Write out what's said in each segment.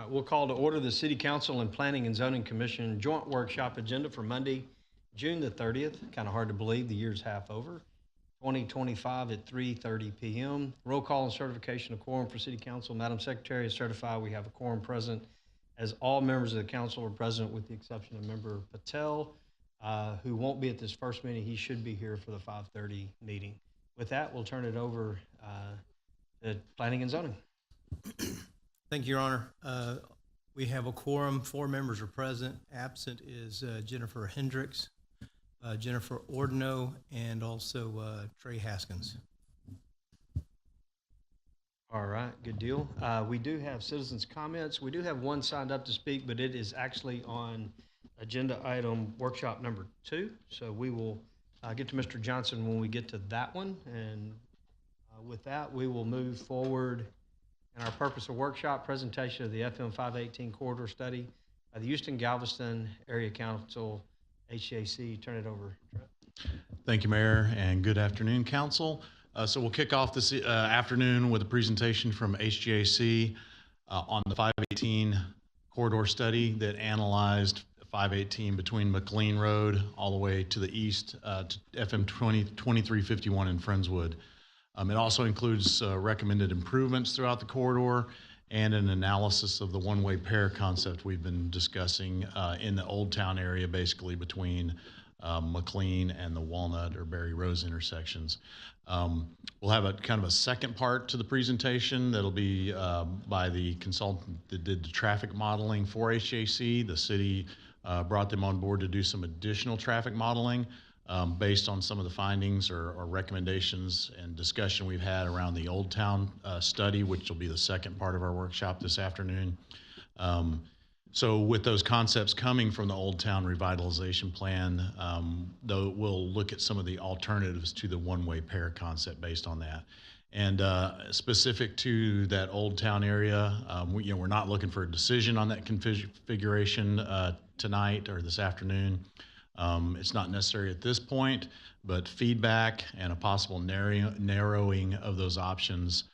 right, we'll call to order the City Council and Planning and Zoning Commission Joint Workshop Agenda for Monday, June the 30th. Kind of hard to believe the year's half over. 2025 at 3:30 p.m. Roll call and certification of quorum for City Council. Madam Secretary is certified we have a quorum present as all members of the council are present with the exception of Member Patel, who won't be at this first meeting. He should be here for the 5:30 meeting. With that, we'll turn it over to Planning and Zoning. Thank you, Your Honor. We have a quorum. 4 members are present. Absent is Jennifer Hendricks, Jennifer Ordino, and also Trey Haskins. All right, good deal. We do have citizens' comments. We do have one signed up to speak, but it is actually on agenda item workshop number 2. So we will get to Mr. Johnson when we get to that one. And with that, we will move forward in our purpose of workshop presentation of the FM 518 corridor study by the Houston Galveston Area Council, HJC. Turn it over, Trent. Thank you, Mayor, and good afternoon, Council. So we'll kick off this afternoon with a presentation from HGAC on the 518 corridor study that analyzed 518 between McLean Road all the way to the east to FM 2351 in Friendswood. It also includes recommended improvements throughout the corridor and an analysis of the one-way pair concept we've been discussing in the Old Town area, basically between McLean and the Walnut or Berry Rose intersections. We'll have a kind of a second part to the presentation that'll be by the consultant that did the traffic modeling for HJC. The city brought them on board to do some additional traffic modeling based on some of the findings or recommendations and discussion we've had around the Old Town study, which will be the second part of our workshop this afternoon. So with those concepts coming from the Old Town revitalization plan, though we'll look at some of the alternatives to the one-way pair concept based on that. And specific to that Old Town area, we're not looking for a decision on that configuration tonight or this afternoon. It's not necessary at this point, but feedback and a possible narrowing of those options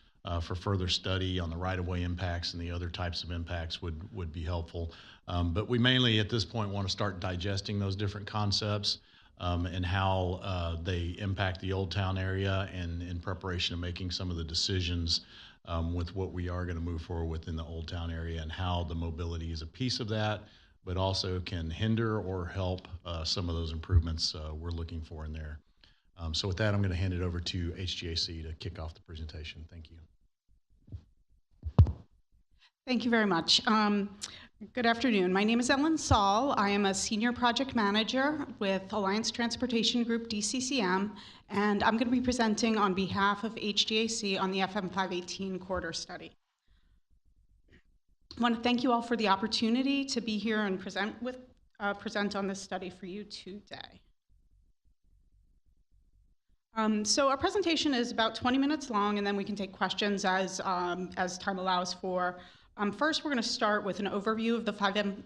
for further study on the right-of-way impacts and the other types of impacts would be helpful. But we mainly at this point want to start digesting those different concepts and how they impact the Old Town area, and in preparation of making some of the decisions with what we are going to move forward with in the Old Town area, and how the mobility is a piece of that, but also can hinder or help some of those improvements we're looking for in there. So with that, I'm going to hand it over to HGAC to kick off the presentation. Thank you. Thank you very much. Good afternoon. My name is Ellen Saul. I am a senior project manager with Alliance Transportation Group, DCCM, and I'm going to be presenting on behalf of HGAC on the FM 518 corridor study. I want to thank you all for the opportunity to be here and present on this study for you today. So our presentation is about 20 minutes long, and then we can take questions as time allows for. First, we're going to start with an overview of the FM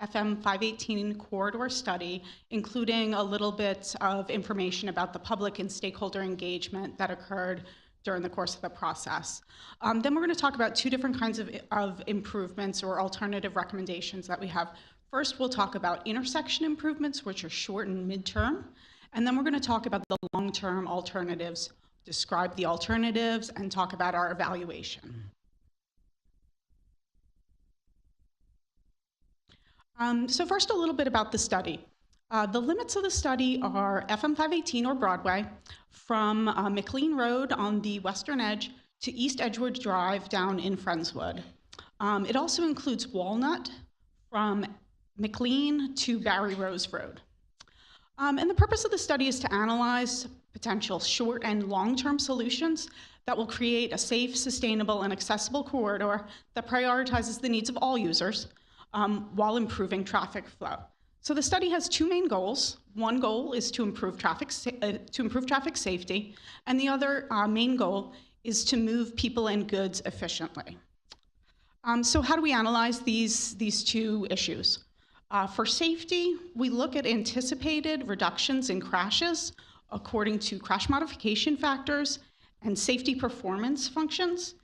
518 corridor study, including a little bit of information about the public and stakeholder engagement that occurred during the course of the process. Then we're going to talk about 2 different kinds of improvements or alternative recommendations that we have. First, we'll talk about intersection improvements, which are short and midterm. And then we're going to talk about the long-term alternatives, describe the alternatives, and talk about our evaluation. So first, a little bit about the study. The limits of the study are FM 518 or Broadway from McLean Road on the western edge to East Edgewood Drive down in Friendswood. It also includes Walnut from McLean to Barry Rose Road. And the purpose of the study is to analyze potential short and long-term solutions that will create a safe, sustainable, and accessible corridor that prioritizes the needs of all users while improving traffic flow. So the study has 2 main goals. One goal is to improve traffic safety, and the other main goal is to move people and goods efficiently. So how do we analyze these 2 issues? For safety, we look at anticipated reductions in crashes according to crash modification factors and safety performance functions.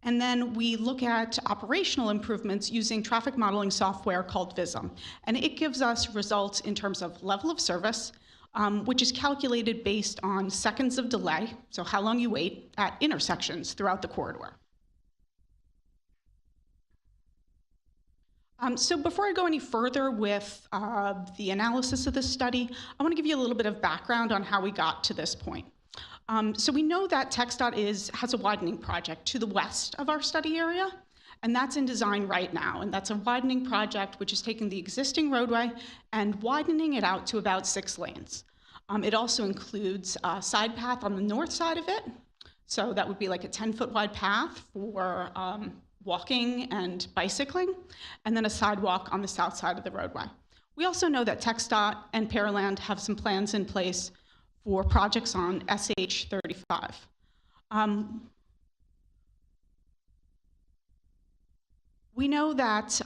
And then we look at operational improvements using traffic modeling software called Vism. And it gives us results in terms of level of service, which is calculated based on seconds of delay, so how long you wait at intersections throughout the corridor. So before I go any further with the analysis of this study, I want to give you a little bit of background on how we got to this point. So we know that TxDOT has a widening project to the west of our study area, and that's in design right now. And that's a widening project which is taking the existing roadway and widening it out to about 6 lanes. It also includes a side path on the north side of it. So that would be like a 10-foot wide path for walking and bicycling, and then a sidewalk on the south side of the roadway. We also know that TxDOT and Pearland have some plans in place for projects on SH 35. We know that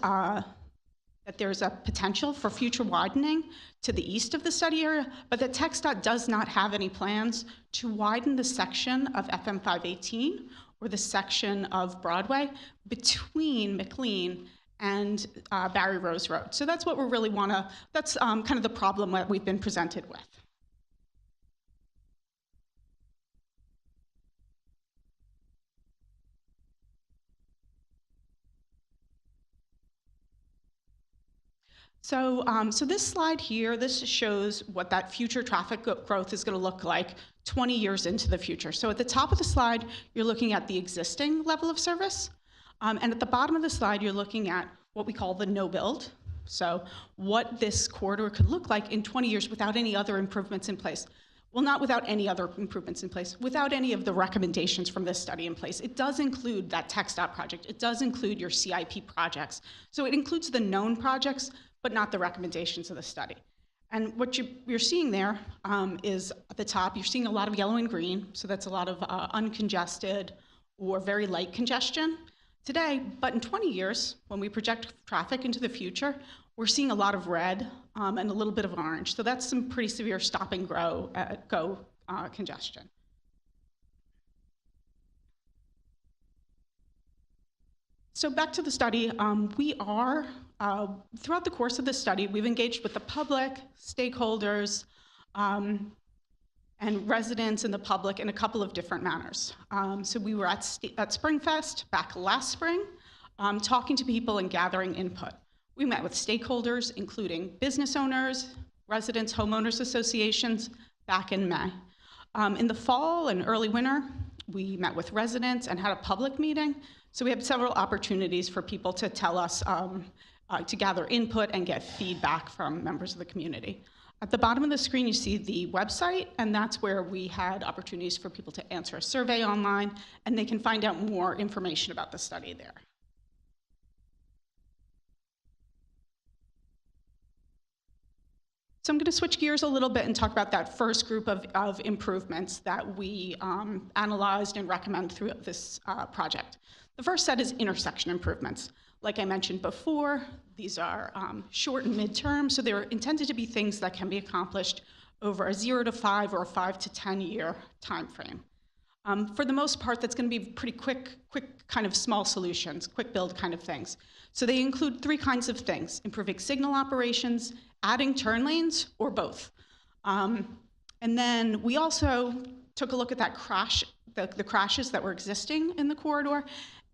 there's a potential for future widening to the east of the study area, but that TxDOT does not have any plans to widen the section of FM 518 or the section of Broadway between McLean and Barry Rose Road. So that's what we really that's kind of the problem that we've been presented with. So this slide here, this shows what that future traffic growth is going to look like 20 years into the future. So at the top of the slide, you're looking at the existing level of service. And at the bottom of the slide, you're looking at what we call the no build. So what this corridor could look like in 20 years without any other improvements in place. Well, not without any other improvements in place, without any of the recommendations from this study in place. It does include that TxDOT project. It does include your CIP projects. So it includes the known projects, but not the recommendations of the study. And what you're seeing there is at the top, you're seeing a lot of yellow and green. So that's a lot of uncongested or very light congestion today. But in 20 years, when we project traffic into the future, we're seeing a lot of red and a little bit of orange. So that's some pretty severe stop and go congestion. So back to the study, throughout the course of the study, we've engaged with the public, stakeholders, and residents and the public in a couple of different manners. So we were at SpringFest back last spring, talking to people and gathering input. We met with stakeholders, including business owners, residents, homeowners associations, back in May. In the fall and early winter, we met with residents and had a public meeting. So we had several opportunities for people to tell us, to gather input and get feedback from members of the community. At the bottom of the screen, you see the website, and that's where we had opportunities for people to answer a survey online, and they can find out more information about the study there. So I'm going to switch gears a little bit and talk about that first group of improvements that we analyzed and recommend through this project. The first set is intersection improvements. Like I mentioned before, these are short and midterm, so they're intended to be things that can be accomplished over a 0 to 5 or a 5 to 10 year time frame. For the most part, that's going to be pretty quick kind of small solutions, quick build kind of things. So they include 3 kinds of things: improving signal operations, adding turn lanes, or both. And then we also took a look at that the crashes that were existing in the corridor,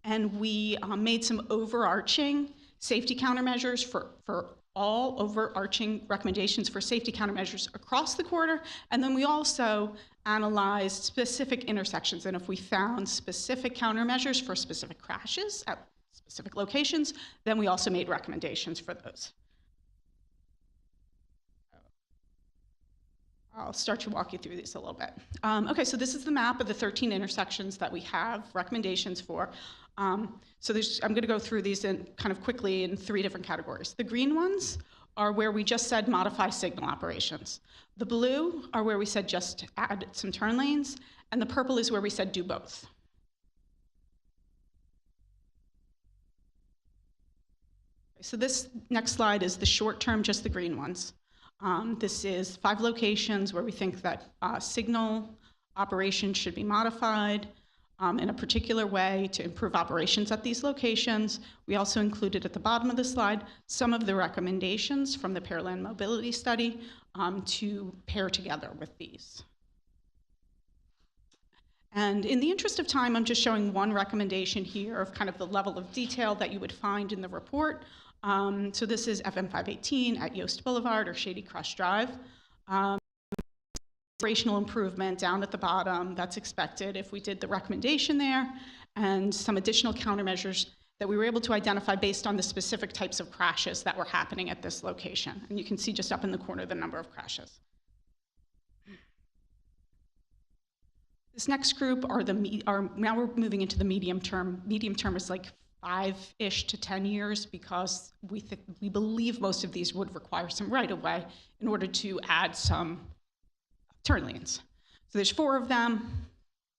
and we made some overarching safety countermeasures for all overarching recommendations for safety countermeasures across the corridor. And then we also analyzed specific intersections, and if we found specific countermeasures for specific crashes at specific locations, then we also made recommendations for those. I'll start to walk you through these a little bit. Okay, so this is the map of the 13 intersections that we have recommendations for. I'm going to go through these kind of quickly in 3 different categories. The green ones are where we just said modify signal operations. The blue are where we said just add some turn lanes, and the purple is where we said do both. So this next slide is the short term, just the green ones. This is 5 locations where we think that signal operations should be modified. in a particular way to improve operations at these locations. We also included at the bottom of the slide some of the recommendations from the Pearland Mobility Study to pair together with these. And in the interest of time, I'm just showing one recommendation here of kind of the level of detail that you would find in the report. So this is FM 518 at Yost Boulevard or Shady Crest Drive. Operational improvement down at the bottom, that's expected if we did the recommendation there, and some additional countermeasures that we were able to identify based on the specific types of crashes that were happening at this location. And you can see just up in the corner the number of crashes. This next group are now we're moving into the medium term. Medium term is like 5-ish to 10 years because we believe most of these would require some right-of-way in order to add some turn lanes. So there's 4 of them,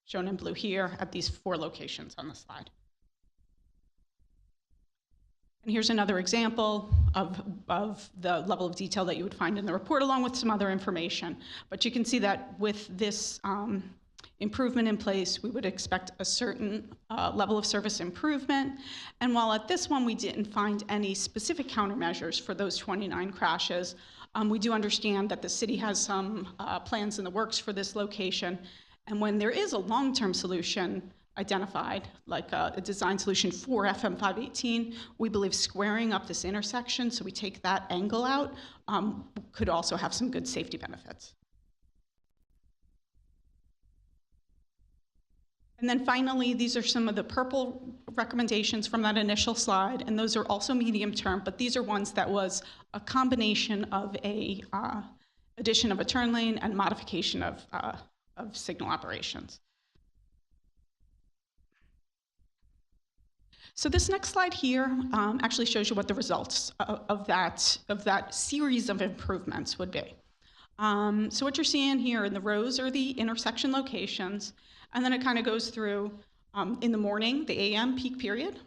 shown in blue here, at these 4 locations on the slide. And here's another example of the level of detail that you would find in the report, along with some other information. But you can see that with this improvement in place, we would expect a certain level of service improvement. And while at this one we didn't find any specific countermeasures for those 29 crashes, we do understand that the city has some plans in the works for this location. And when there is a long-term solution identified, like a design solution for FM 518, we believe squaring up this intersection, so we take that angle out, could also have some good safety benefits. And then finally, these are some of the purple recommendations from that initial slide, and those are also medium term, but these are ones that was a combination of a addition of a turn lane and modification of signal operations. So this next slide here actually shows you what the results of that series of improvements would be. So what you're seeing here in the rows are the intersection locations, and then it kind of goes through in the morning, the AM peak period,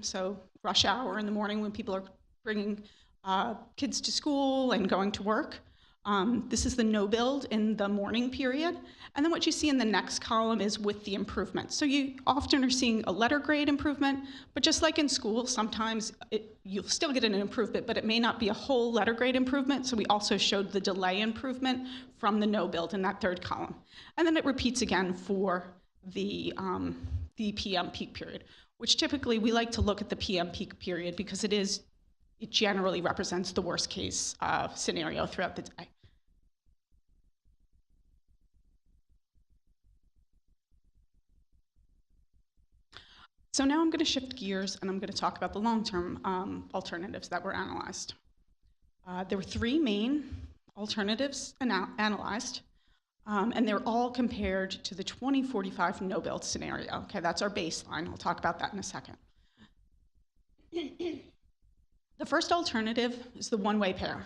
so rush hour in the morning when people are bringing kids to school and going to work. This is the no build in the morning period. And then what you see in the next column is with the improvement. So you often are seeing a letter grade improvement, but just like in school, sometimes you'll still get an improvement, but it may not be a whole letter grade improvement. So we also showed the delay improvement from the no build in that 3rd column. And then it repeats again for the PM peak period, which typically we like to look at the PM peak period because it generally represents the worst case scenario throughout the day. So now I'm going to shift gears and I'm going to talk about the long-term alternatives that were analyzed. There were 3 main alternatives analyzed, and they're all compared to the 2045 no-build scenario. Okay, that's our baseline. I'll talk about that in a second. The first alternative is the one-way pair.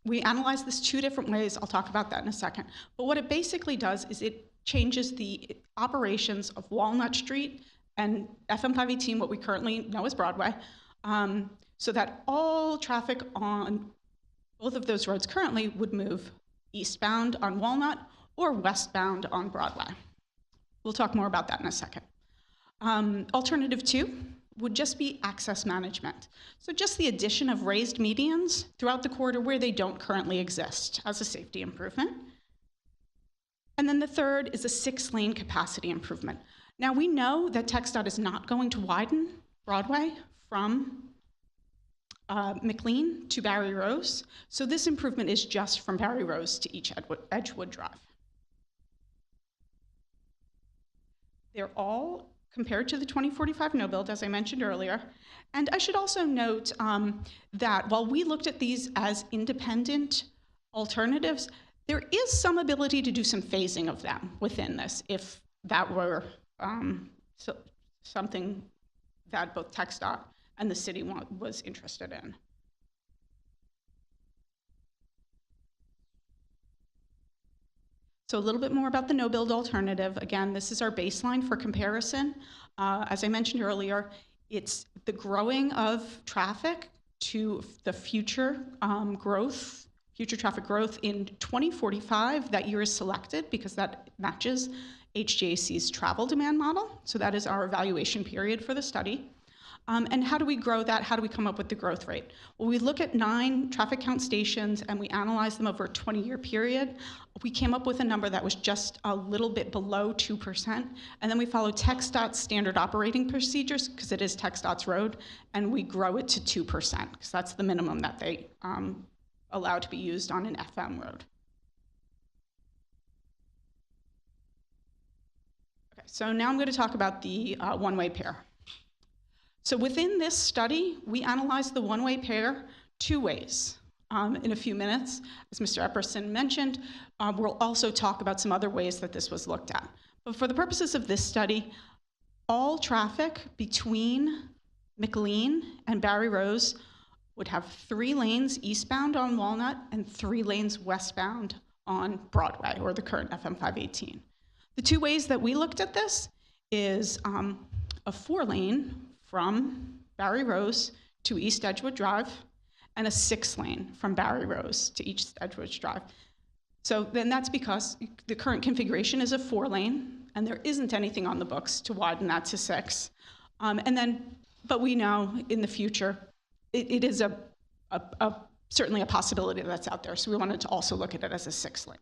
We analyzed this 2 different ways. I'll talk about that in a second. But what it basically does is it changes the operations of Walnut Street and FM 518, what we currently know as Broadway, so that all traffic on both of those roads currently would move eastbound on Walnut or westbound on Broadway. We'll talk more about that in a second. Alternative 2 would just be access management. So just the addition of raised medians throughout the corridor where they don't currently exist as a safety improvement. And then the third is a 6-lane capacity improvement. Now we know that TxDOT is not going to widen Broadway from McLean to Barry Rose. So this improvement is just from Barry Rose to East Edgewood Drive. They're all compared to the 2045 no build, as I mentioned earlier. And I should also note that while we looked at these as independent alternatives, there is some ability to do some phasing of them within this if that were something that both TxDOT and the city was interested in. So a little bit more about the no-build alternative. Again, this is our baseline for comparison. As I mentioned earlier, it's the growing of traffic to the future traffic growth in 2045. That year is selected because that matches HGAC's travel demand model. So that is our evaluation period for the study. And how do we grow that? How do we come up with the growth rate? Well, we look at 9 traffic count stations and we analyze them over a 20-year period. We came up with a number that was just a little bit below 2%. And then we follow TxDOT's standard operating procedures, because it is TxDOT's road, and we grow it to 2%, because that's the minimum that they allow to be used on an FM road. Okay, so now I'm going to talk about the one-way pair. So within this study, we analyzed the one-way pair 2 ways. In a few minutes, as Mr. Epperson mentioned, we'll also talk about some other ways that this was looked at. But for the purposes of this study, all traffic between McLean and Barry Rose would have 3 lanes eastbound on Walnut and 3 lanes westbound on Broadway, or the current FM 518. The 2 ways that we looked at this is a 4-lane from Barry Rose to East Edgewood Drive, and a 6-lane from Barry Rose to East Edgewood Drive. So then that's because the current configuration is a 4-lane, and there isn't anything on the books to widen that to 6. But we know in the future, it is certainly a possibility that's out there. So we wanted to also look at it as a 6-lane.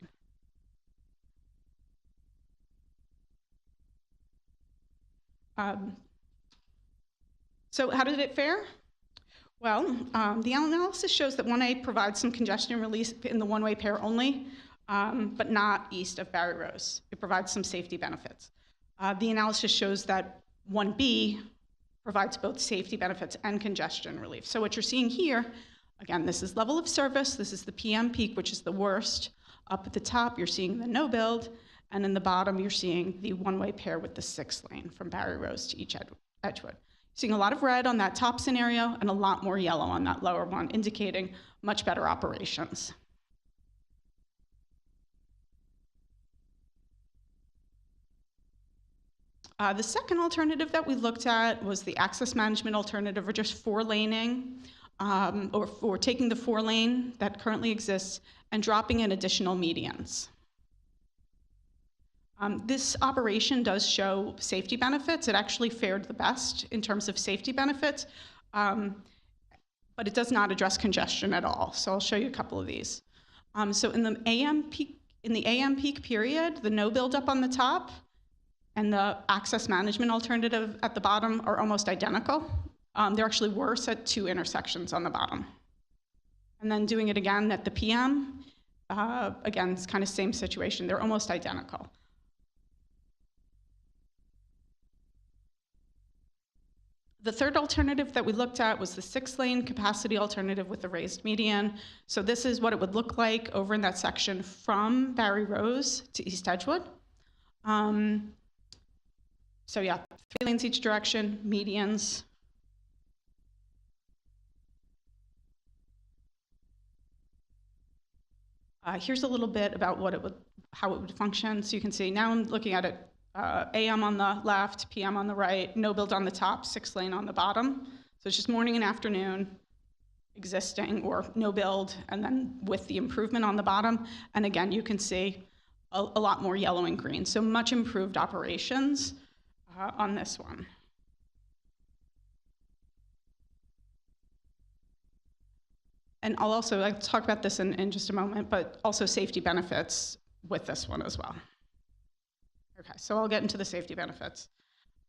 So how did it fare? Well, the analysis shows that 1A provides some congestion relief in the one-way pair only, but not east of Barry Rose. It provides some safety benefits. The analysis shows that 1B provides both safety benefits and congestion relief. So what you're seeing here, again, this is level of service. This is the PM peak, which is the worst. Up at the top, you're seeing the no build, and in the bottom, you're seeing the one-way pair with the 6-lane from Barry Rose to East Edgewood. Seeing a lot of red on that top scenario and a lot more yellow on that lower one, indicating much better operations. The second alternative that we looked at was the access management alternative, or just 4-laning, or taking the 4-lane that currently exists and dropping in additional medians. This operation does show safety benefits. It actually fared the best in terms of safety benefits, but it does not address congestion at all. So I'll show you a couple of these. So in the AM peak period, the no buildup on the top and the access management alternative at the bottom are almost identical. They're actually worse at 2 intersections on the bottom. And then doing it again at the PM, again, it's kind of same situation. They're almost identical. The third alternative that we looked at was the 6-lane capacity alternative with the raised median. So this is what it would look like over in that section from Barry Rose to East Edgewood. So yeah, 3 lanes each direction, medians. Here's a little bit about how it would function. So you can see now I'm looking at it. AM on the left, PM on the right, no build on the top, 6-lane on the bottom. So it's just morning and afternoon existing, or no build, and then with the improvement on the bottom. And again, you can see a lot more yellow and green. So much improved operations on this one. And I'll talk about this in just a moment, but also safety benefits with this one as well. Okay, so I'll get into the safety benefits.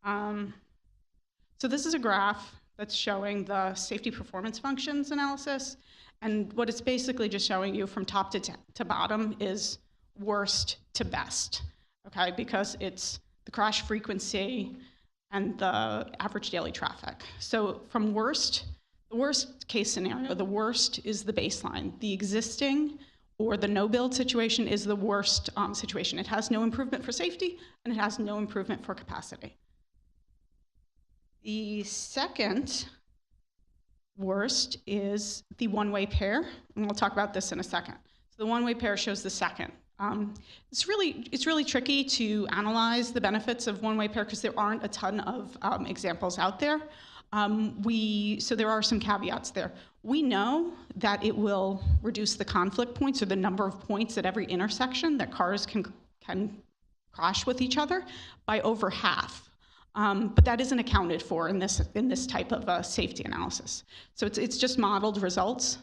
So this is a graph that's showing the safety performance functions analysis. And what it's basically just showing you from top to bottom is worst to best, okay? Because it's the crash frequency and the average daily traffic. So from the worst case scenario, the worst is the baseline. The existing or the no-build situation is the worst situation. It has no improvement for safety, and it has no improvement for capacity. The second worst is the one-way pair, and we'll talk about this in a second. So the one-way pair shows the second. It's really tricky to analyze the benefits of one-way pair because there aren't a ton of examples out there. So there are some caveats there. We know that it will reduce the conflict points, or the number of points at every intersection that cars crash with each other by over half. But that isn't accounted for in this type of safety analysis. So it's just modeled results.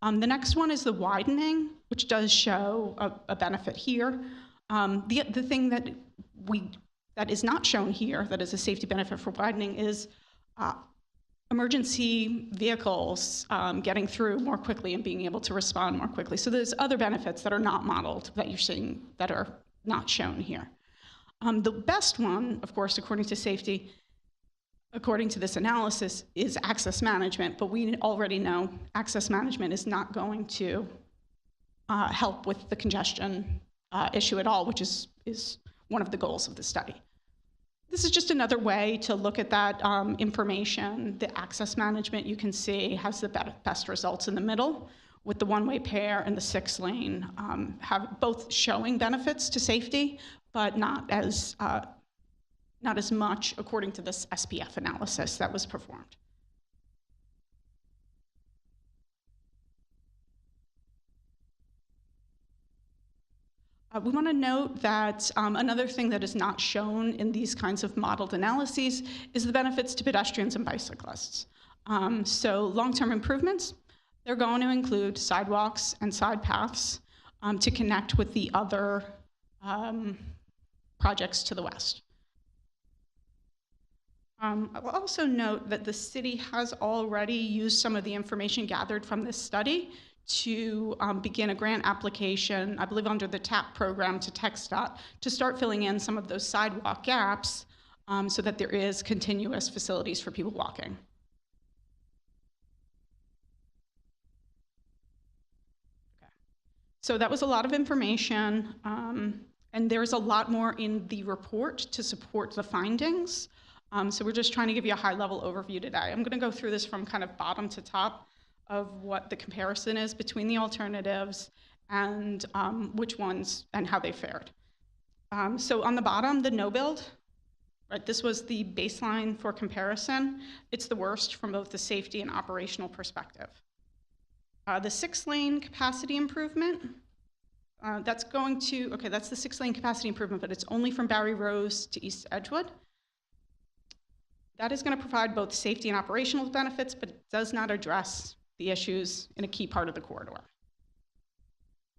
The next one is the widening, which does show a benefit here. The thing that is not shown here, that is a safety benefit for widening, is emergency vehicles getting through more quickly and being able to respond more quickly. So there's other benefits that are not modeled that you're seeing that are not shown here. The best one, of course, according to safety, according to this analysis, is access management, but we already know access management is not going to help with the congestion issue at all, which is one of the goals of the study. This is just another way to look at that information. The access management, you can see, has the best results in the middle, with the one-way pair and the 6-lane have both showing benefits to safety, but not as much according to this SPF analysis that was performed. We want to note that another thing that is not shown in these kinds of modeled analyses is the benefits to pedestrians and bicyclists. So long-term improvements, they're going to include sidewalks and side paths to connect with the other projects to the west. I'll also note that the city has already used some of the information gathered from this study to begin a grant application, I believe under the TAP program, to TxDOT to start filling in some of those sidewalk gaps so that there is continuous facilities for people walking. Okay. So that was a lot of information, and there's a lot more in the report to support the findings. So we're just trying to give you a high-level overview today. I'm going to go through this from kind of bottom to top of what the comparison is between the alternatives and which ones and how they fared. So on the bottom, the no build, right? This was the baseline for comparison. It's the worst from both the safety and operational perspective. The 6-lane capacity improvement, that's the 6-lane capacity improvement, but it's only from Barry Rose to East Edgewood. That is going to provide both safety and operational benefits, but it does not address the issues in a key part of the corridor.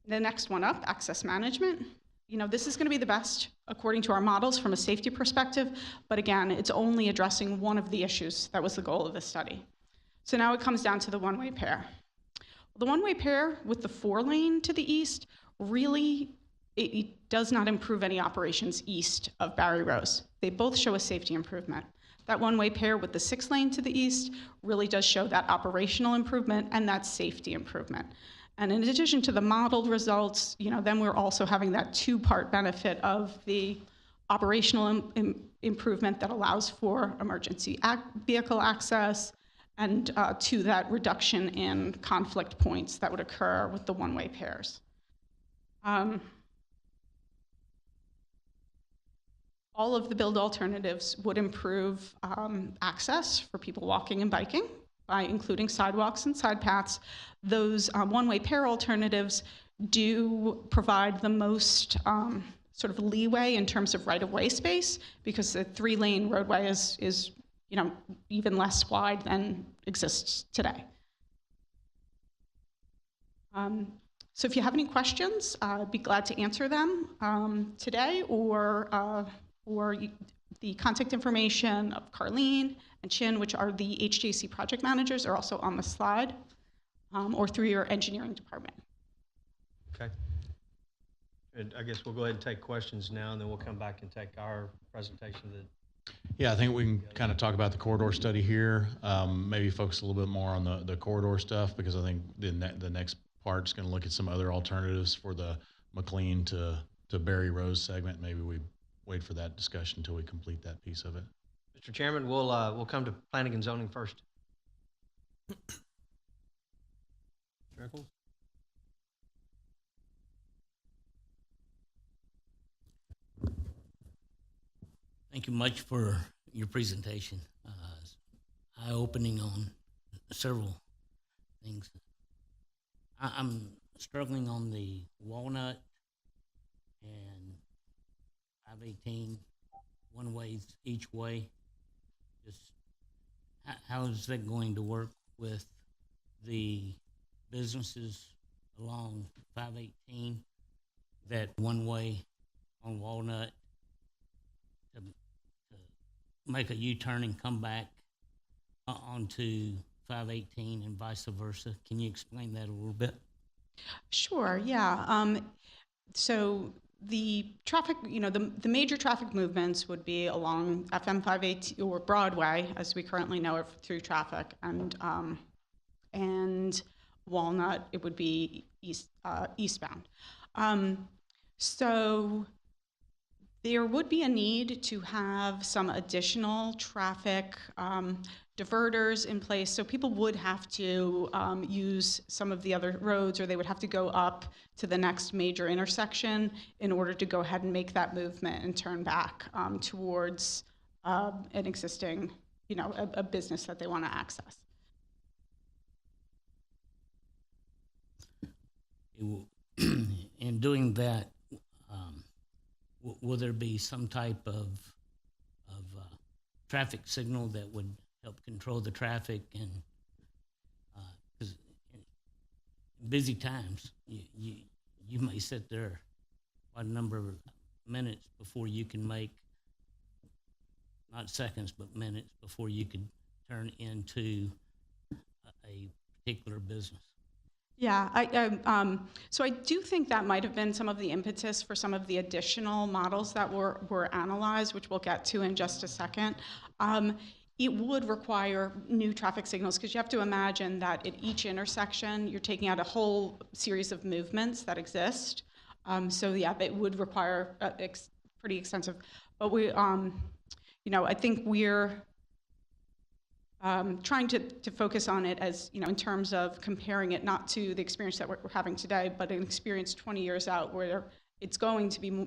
The next one up, access management. You know, this is going to be the best according to our models from a safety perspective, but again, it's only addressing one of the issues that was the goal of the study. So now it comes down to the one-way pair. The one-way pair with the 4-lane to the east really, it does not improve any operations east of Barry Rose. They both show a safety improvement. That one-way pair with the 6-lane to the east really does show that operational improvement and that safety improvement. And in addition to the modeled results, you know, then we're also having that 2-part benefit of the operational improvement that allows for emergency vehicle access and to that reduction in conflict points that would occur with the one-way pairs. All of the build alternatives would improve access for people walking and biking by including sidewalks and side paths. Those one-way pair alternatives do provide the most sort of leeway in terms of right-of-way space, because the 3-lane roadway is you know, even less wide than exists today. So if you have any questions, I'd be glad to answer them today, or the contact information of Carlene and Chin, which are the HJC project managers, are also on the slide, or through your engineering department. Okay. And I guess we'll go ahead and take questions now, and then we'll come back and take our presentation. Yeah, I think we can kind of talk about the corridor study here, maybe focus a little bit more on the corridor stuff, because I think the next part is going to look at some other alternatives for the McLean to Barry Rose segment. Maybe we wait for that discussion until we complete that piece of it. Mr. Chairman, we'll come to planning and zoning first. Thank you much for your presentation. Eye-opening on several things. I'm struggling on the Walnut, and 518, one ways each way. Just how is that going to work with the businesses along 518 that one way on Walnut to make a U-turn and come back onto 518 and vice versa? Can you explain that a little bit? Sure, yeah. So the traffic, the major traffic movements would be along FM 518 or Broadway, as we currently know it through traffic, and Walnut, it would be eastbound. So there would be a need to have some additional traffic diverters in place. So people would have to use some of the other roads, or they would have to go up to the next major intersection in order to go ahead and make that movement and turn back towards an existing, a business that they want to access. In doing that, will there be some type of traffic signal that would help control the traffic? And because in busy times, you may sit there quite a number of minutes before you can make, not seconds, but minutes before you could turn into a particular business. Yeah, so I do think that might have been some of the impetus for some of the additional models that were analyzed, which we'll get to in just a second. It would require new traffic signals, because you have to imagine that at each intersection, you're taking out a whole series of movements that exist. So yeah, it would require pretty extensive, but I think we're trying to focus on it as, in terms of comparing it not to the experience that we're having today, but an experience 20 years out where it's going to be,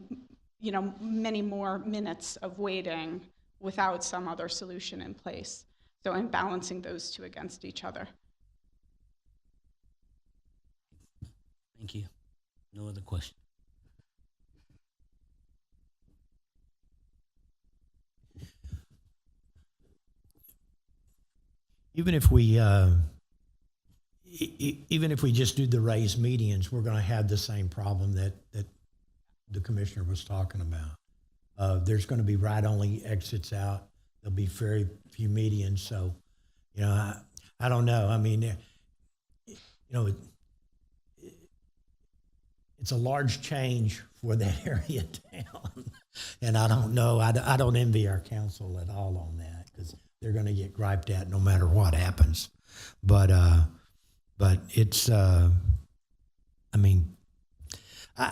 many more minutes of waiting without some other solution in place. So I'm balancing those two against each other. Thank you. No other questions. Even if we just do the raised medians, we're going to have the same problem that the commissioner was talking about. There's going to be ride-only exits out. There'll be very few medians. So, I don't know. I mean, it's a large change for that area town, and I don't know. I don't envy our council at all on that, because they're going to get griped at no matter what happens. But it's, I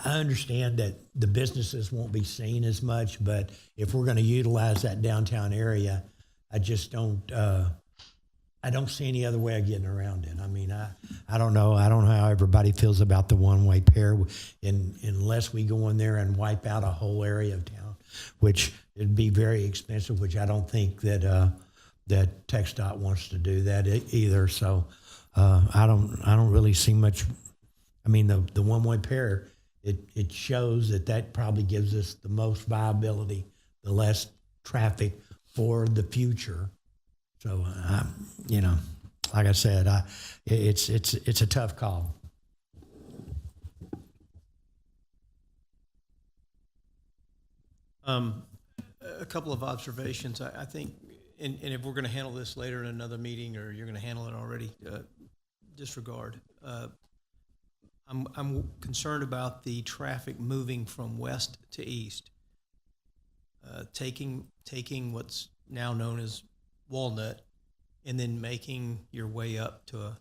understand that the businesses won't be seen as much, but if we're going to utilize that downtown area, I just don't, I don't see any other way of getting around it. I mean, I don't know. I don't know how everybody feels about the one-way pair, unless we go in there and wipe out a whole area of town, which it'd be very expensive, which I don't think that TxDOT wants to do that either. So I don't really see much. I mean, the one-way pair, it shows that probably gives us the most viability, the less traffic for the future. So like I said, it's a tough call. A couple of observations. I think, and if we're going to handle this later in another meeting, or you're going to handle it already, disregard. I'm concerned about the traffic moving from west to east, taking what's now known as Walnut, and then making your way up to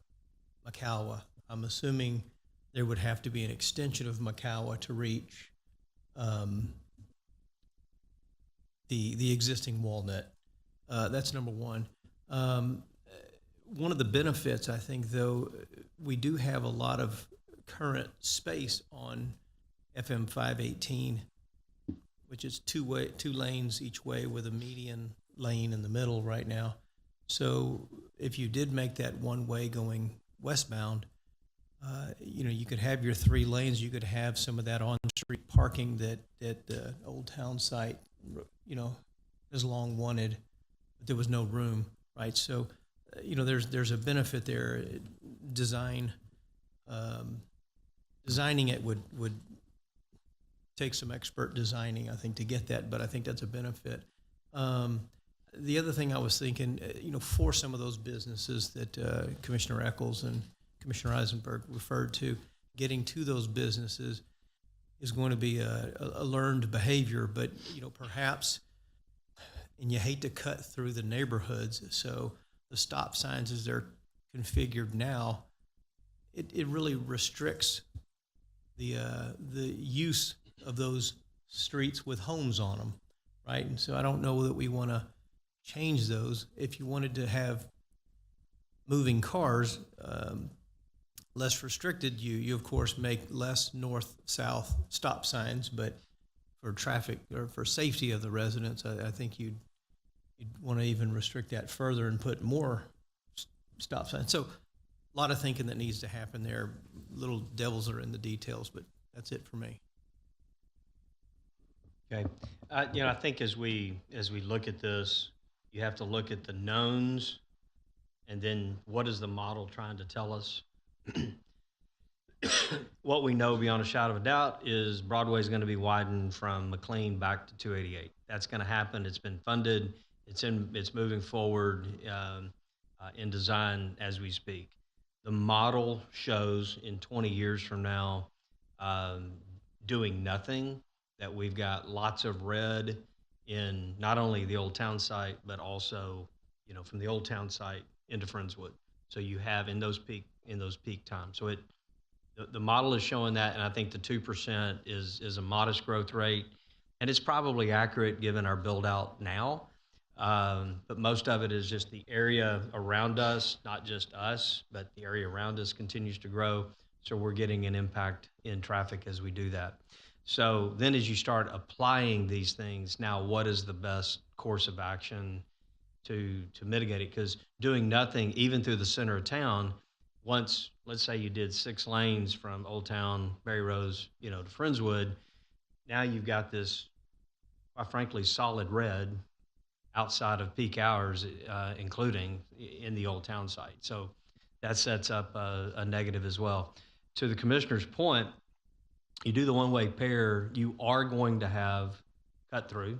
McCalwa. I'm assuming there would have to be an extension of McCalwa to reach the existing Walnut. That's number one. One of the benefits, I think, though, we do have a lot of current space on FM 518, which is two lanes each way with a median lane in the middle right now. So if you did make that one way going westbound, you could have your 3 lanes, you could have some of that on-street parking that the Old Town site, has long wanted, but there was no room, right? So, there's a benefit there. Designing it would take some expert designing, I think, to get that, but I think that's a benefit. The other thing I was thinking, for some of those businesses that Commissioner Eccles and Commissioner Eisenberg referred to, getting to those businesses is going to be a learned behavior, but perhaps, and you hate to cut through the neighborhoods, so the stop signs as they're configured now, it really restricts the use of those streets with homes on them, right? And so I don't know that we want to change those. If you wanted to have moving cars less restricted, you of course make less north-south stop signs, but for traffic or for safety of the residents, I think you'd want to even restrict that further and put more stop signs. So a lot of thinking that needs to happen there. Little devils are in the details, but that's it for me. Okay. I think as we look at this, you have to look at the knowns, and then what is the model trying to tell us? What we know beyond a shadow of a doubt is Broadway is going to be widened from McLean back to 288. That's going to happen. It's been funded. It's moving forward in design as we speak. The model shows in 20 years from now, doing nothing, that we've got lots of red in not only the Old Town site, but also, from the Old Town site into Friendswood. So you have in those peak times. So the model is showing that, and I think the 2% is a modest growth rate, and it's probably accurate given our build out now. But most of it is just the area around us, not just us, but the area around us continues to grow. So we're getting an impact in traffic as we do that. So then as you start applying these things, now what is the best course of action to mitigate it? Because doing nothing, even through the center of town, once, let's say you did 6 lanes from Old Town, Berry Rose, to Friendswood, now you've got this, quite frankly, solid red outside of peak hours, including in the Old Town site. So that sets up a negative as well. To the commissioner's point, you do the one-way pair, you are going to have cut through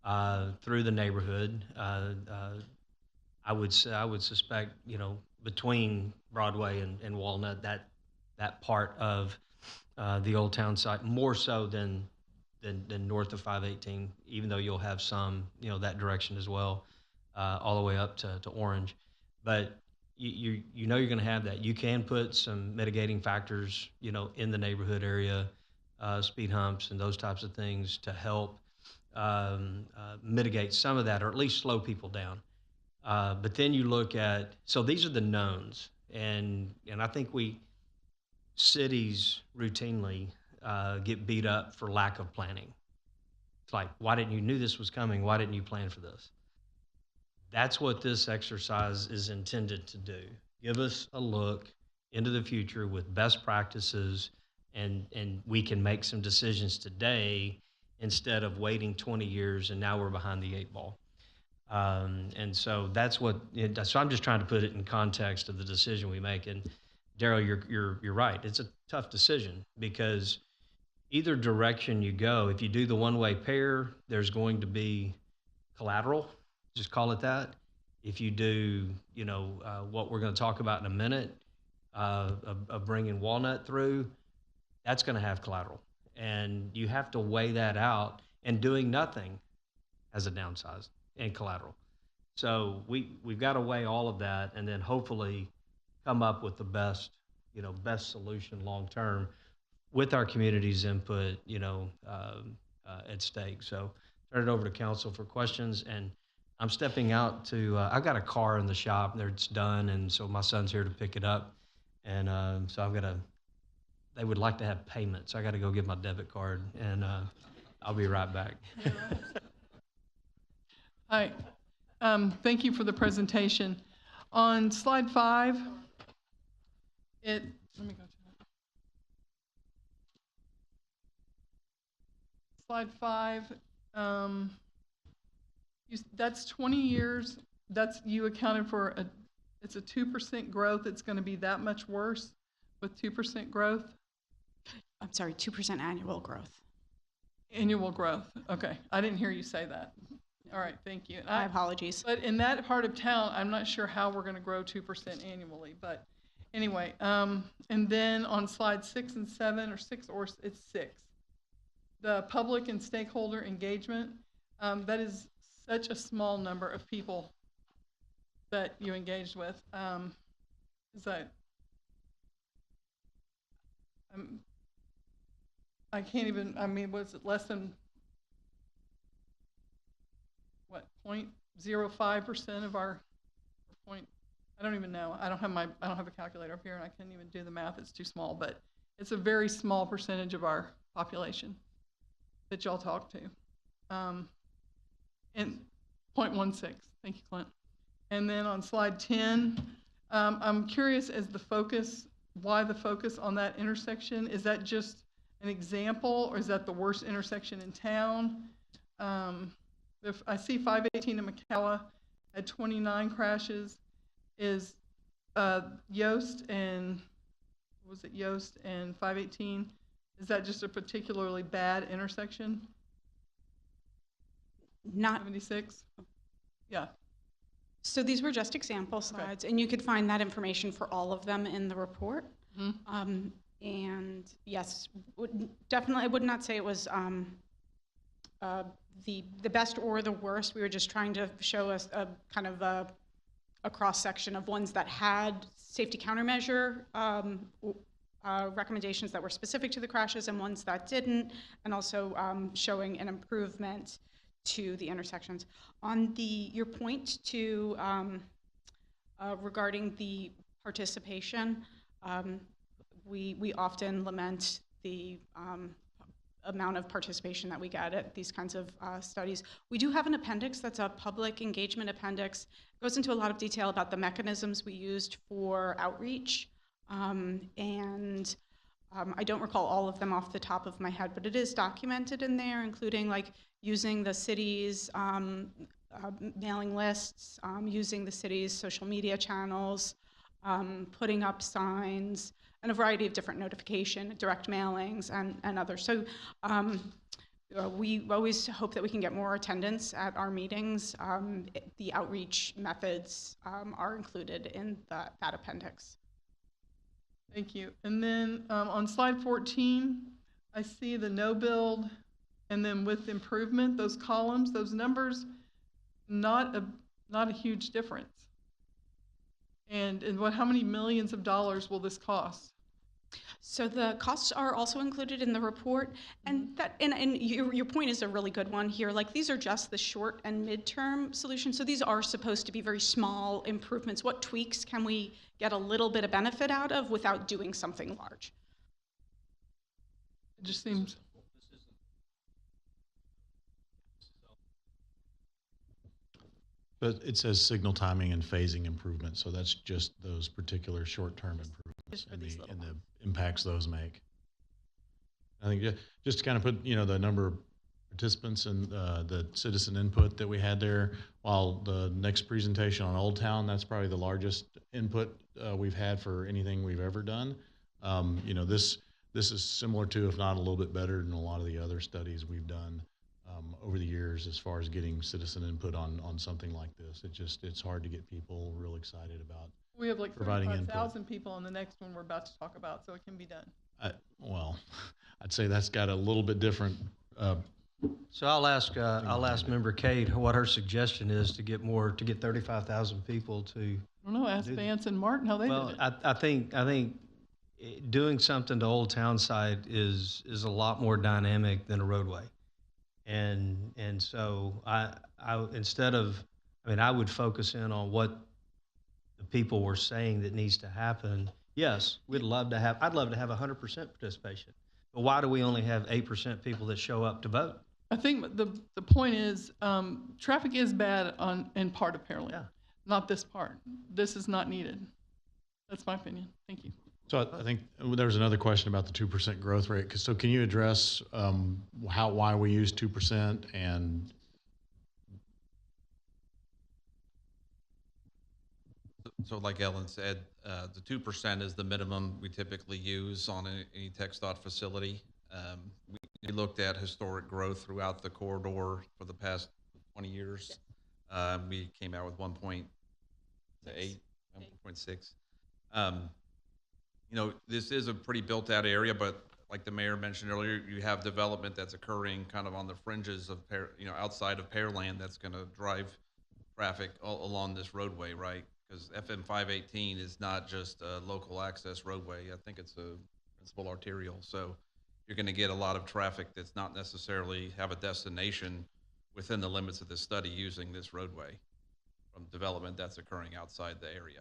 the neighborhood. I would suspect, between Broadway and Walnut, that part of the Old Town site, more so than north of 518, even though you'll have some, that direction as well, all the way up to Orange. But you're going to have that. You can put some mitigating factors, in the neighborhood area, speed humps and those types of things to help mitigate some of that, or at least slow people down. But then you look at, so these are the knowns, and I think cities routinely get beat up for lack of planning. It's like, why didn't you knew this was coming? Why didn't you plan for this? That's what this exercise is intended to do. Give us a look into the future with best practices, and we can make some decisions today instead of waiting 20 years and now we're behind the 8 ball. And so so I'm just trying to put it in context of the decision we make. And Daryl, you're right. It's a tough decision because either direction you go, if you do the one-way pair, there's going to be collateral, just call it that. If you do, what we're going to talk about in a minute, of bringing Walnut through, that's going to have collateral. And you have to weigh that out, and doing nothing has a downside and collateral. So we've got to weigh all of that, and then hopefully come up with the best solution long-term with our community's input, at stake. So turn it over to council for questions. And I'm stepping out to, I've got a car in the shop there, it's done. And so my son's here to pick it up. And so they would like to have payment. So I got to go get my debit card, and I'll be right back. Hi, thank you for the presentation. On slide 5, Let me go to it. Slide 5. That's 20 years. That's, you accounted for it's a 2% growth. It's going to be that much worse with 2% growth. I'm sorry, 2% annual growth. Annual growth. Okay. I didn't hear you say that. All right. Thank you. My apologies. But in that part of town, I'm not sure how we're going to grow 2% annually. But anyway, and then on slide 6 and 7, it's 6. The public and stakeholder engagement, that is such a small number of people that you engaged with. I can't even, I mean, was it less than, what, 0.05% of our point? I don't even know. I don't have a calculator up here, and I can't even do the math. It's too small, but it's a very small percentage of our population that y'all talk to. And 0.16. Thank you, Clint. And then on slide 10, I'm curious as the focus, why the focus on that intersection? Is that just an example, or is that the worst intersection in town? If I see 518 in McCalla at 29 crashes, is Yost and 518, is that just a particularly bad intersection? Not 76? Yeah. So these were just example slides, and you could find that information for all of them in the report. Mm-hmm. And yes, definitely, I would not say it was the best or the worst. We were just trying to show us a kind of a cross section of ones that had safety countermeasure recommendations that were specific to the crashes and ones that didn't, and also showing an improvement to the intersections. On your point to regarding the participation, we often lament the amount of participation that we get at these kinds of studies. We do have an appendix that's a public engagement appendix. It goes into a lot of detail about the mechanisms we used for outreach. And I don't recall all of them off the top of my head, but it is documented in there, including like using the city's mailing lists, using the city's social media channels, putting up signs, and a variety of different notification, direct mailings, and others. So we always hope that we can get more attendance at our meetings. The outreach methods are included in that appendix. Thank you. And then on slide 14, I see the no build, and then with improvement, those columns, those numbers, not a huge difference. And how many millions of dollars will this cost? So the costs are also included in the report, and your point is a really good one here. Like, these are just the short and midterm solutions, so these are supposed to be very small improvements. What tweaks can we get a little bit of benefit out of without doing something large? It just seems. But it says signal timing and phasing improvement, so that's just those particular short-term improvements and the impacts those make. I think just to kind of put, the number of participants and the citizen input that we had there, while the next presentation on Old Town, that's probably the largest input we've had for anything we've ever done. This is similar to, if not a little bit better than a lot of the other studies we've done over the years as far as getting citizen input on something like this. It's hard to get people real excited about. We have like providing 35,000 people on the next one we're about to talk about, so it can be done. I'd say that's got a little bit different. So I'll ask Member Kate what her suggestion is to get 35,000 people to. I don't know. Ask Vance and Martin how they did it. I think doing something to Old Town side is a lot more dynamic than a roadway, and so I would focus in on what the people were saying that needs to happen. Yes, I'd love to have 100% participation, but why do we only have 8% people that show up to vote? I think the point is traffic is bad in part apparently. Yeah. Not this part. This is not needed. That's my opinion. Thank you. So I think there was another question about the 2% growth rate. So can you address why we use 2% and So like Ellen said, the 2% is the minimum we typically use on any TxDOT facility. We looked at historic growth throughout the corridor for the past 20 years. We came out with 1.8, 1.6. You know, this is a pretty built out area, but like the mayor mentioned earlier, you have development that's occurring kind of on the fringes of, outside of Pearland that's going to drive traffic along this roadway, right? Because FM 518 is not just a local access roadway. I think it's a principal arterial. So you're going to get a lot of traffic that's not necessarily have a destination within the limits of the study using this roadway from development that's occurring outside the area.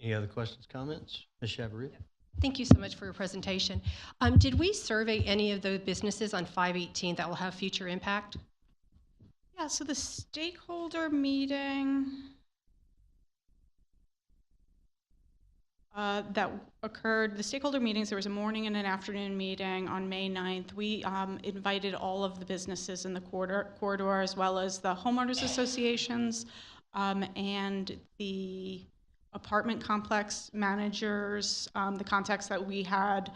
Any other questions, comments? Ms. Chavarria? Thank you so much for your presentation. Did we survey any of the businesses on 518 that will have future impact? Yeah, so the stakeholder meeting that occurred, the stakeholder meetings, there was a morning and an afternoon meeting on May 9th. We invited all of the businesses in the corridor as well as the homeowners associations and the apartment complex managers, the contacts that we had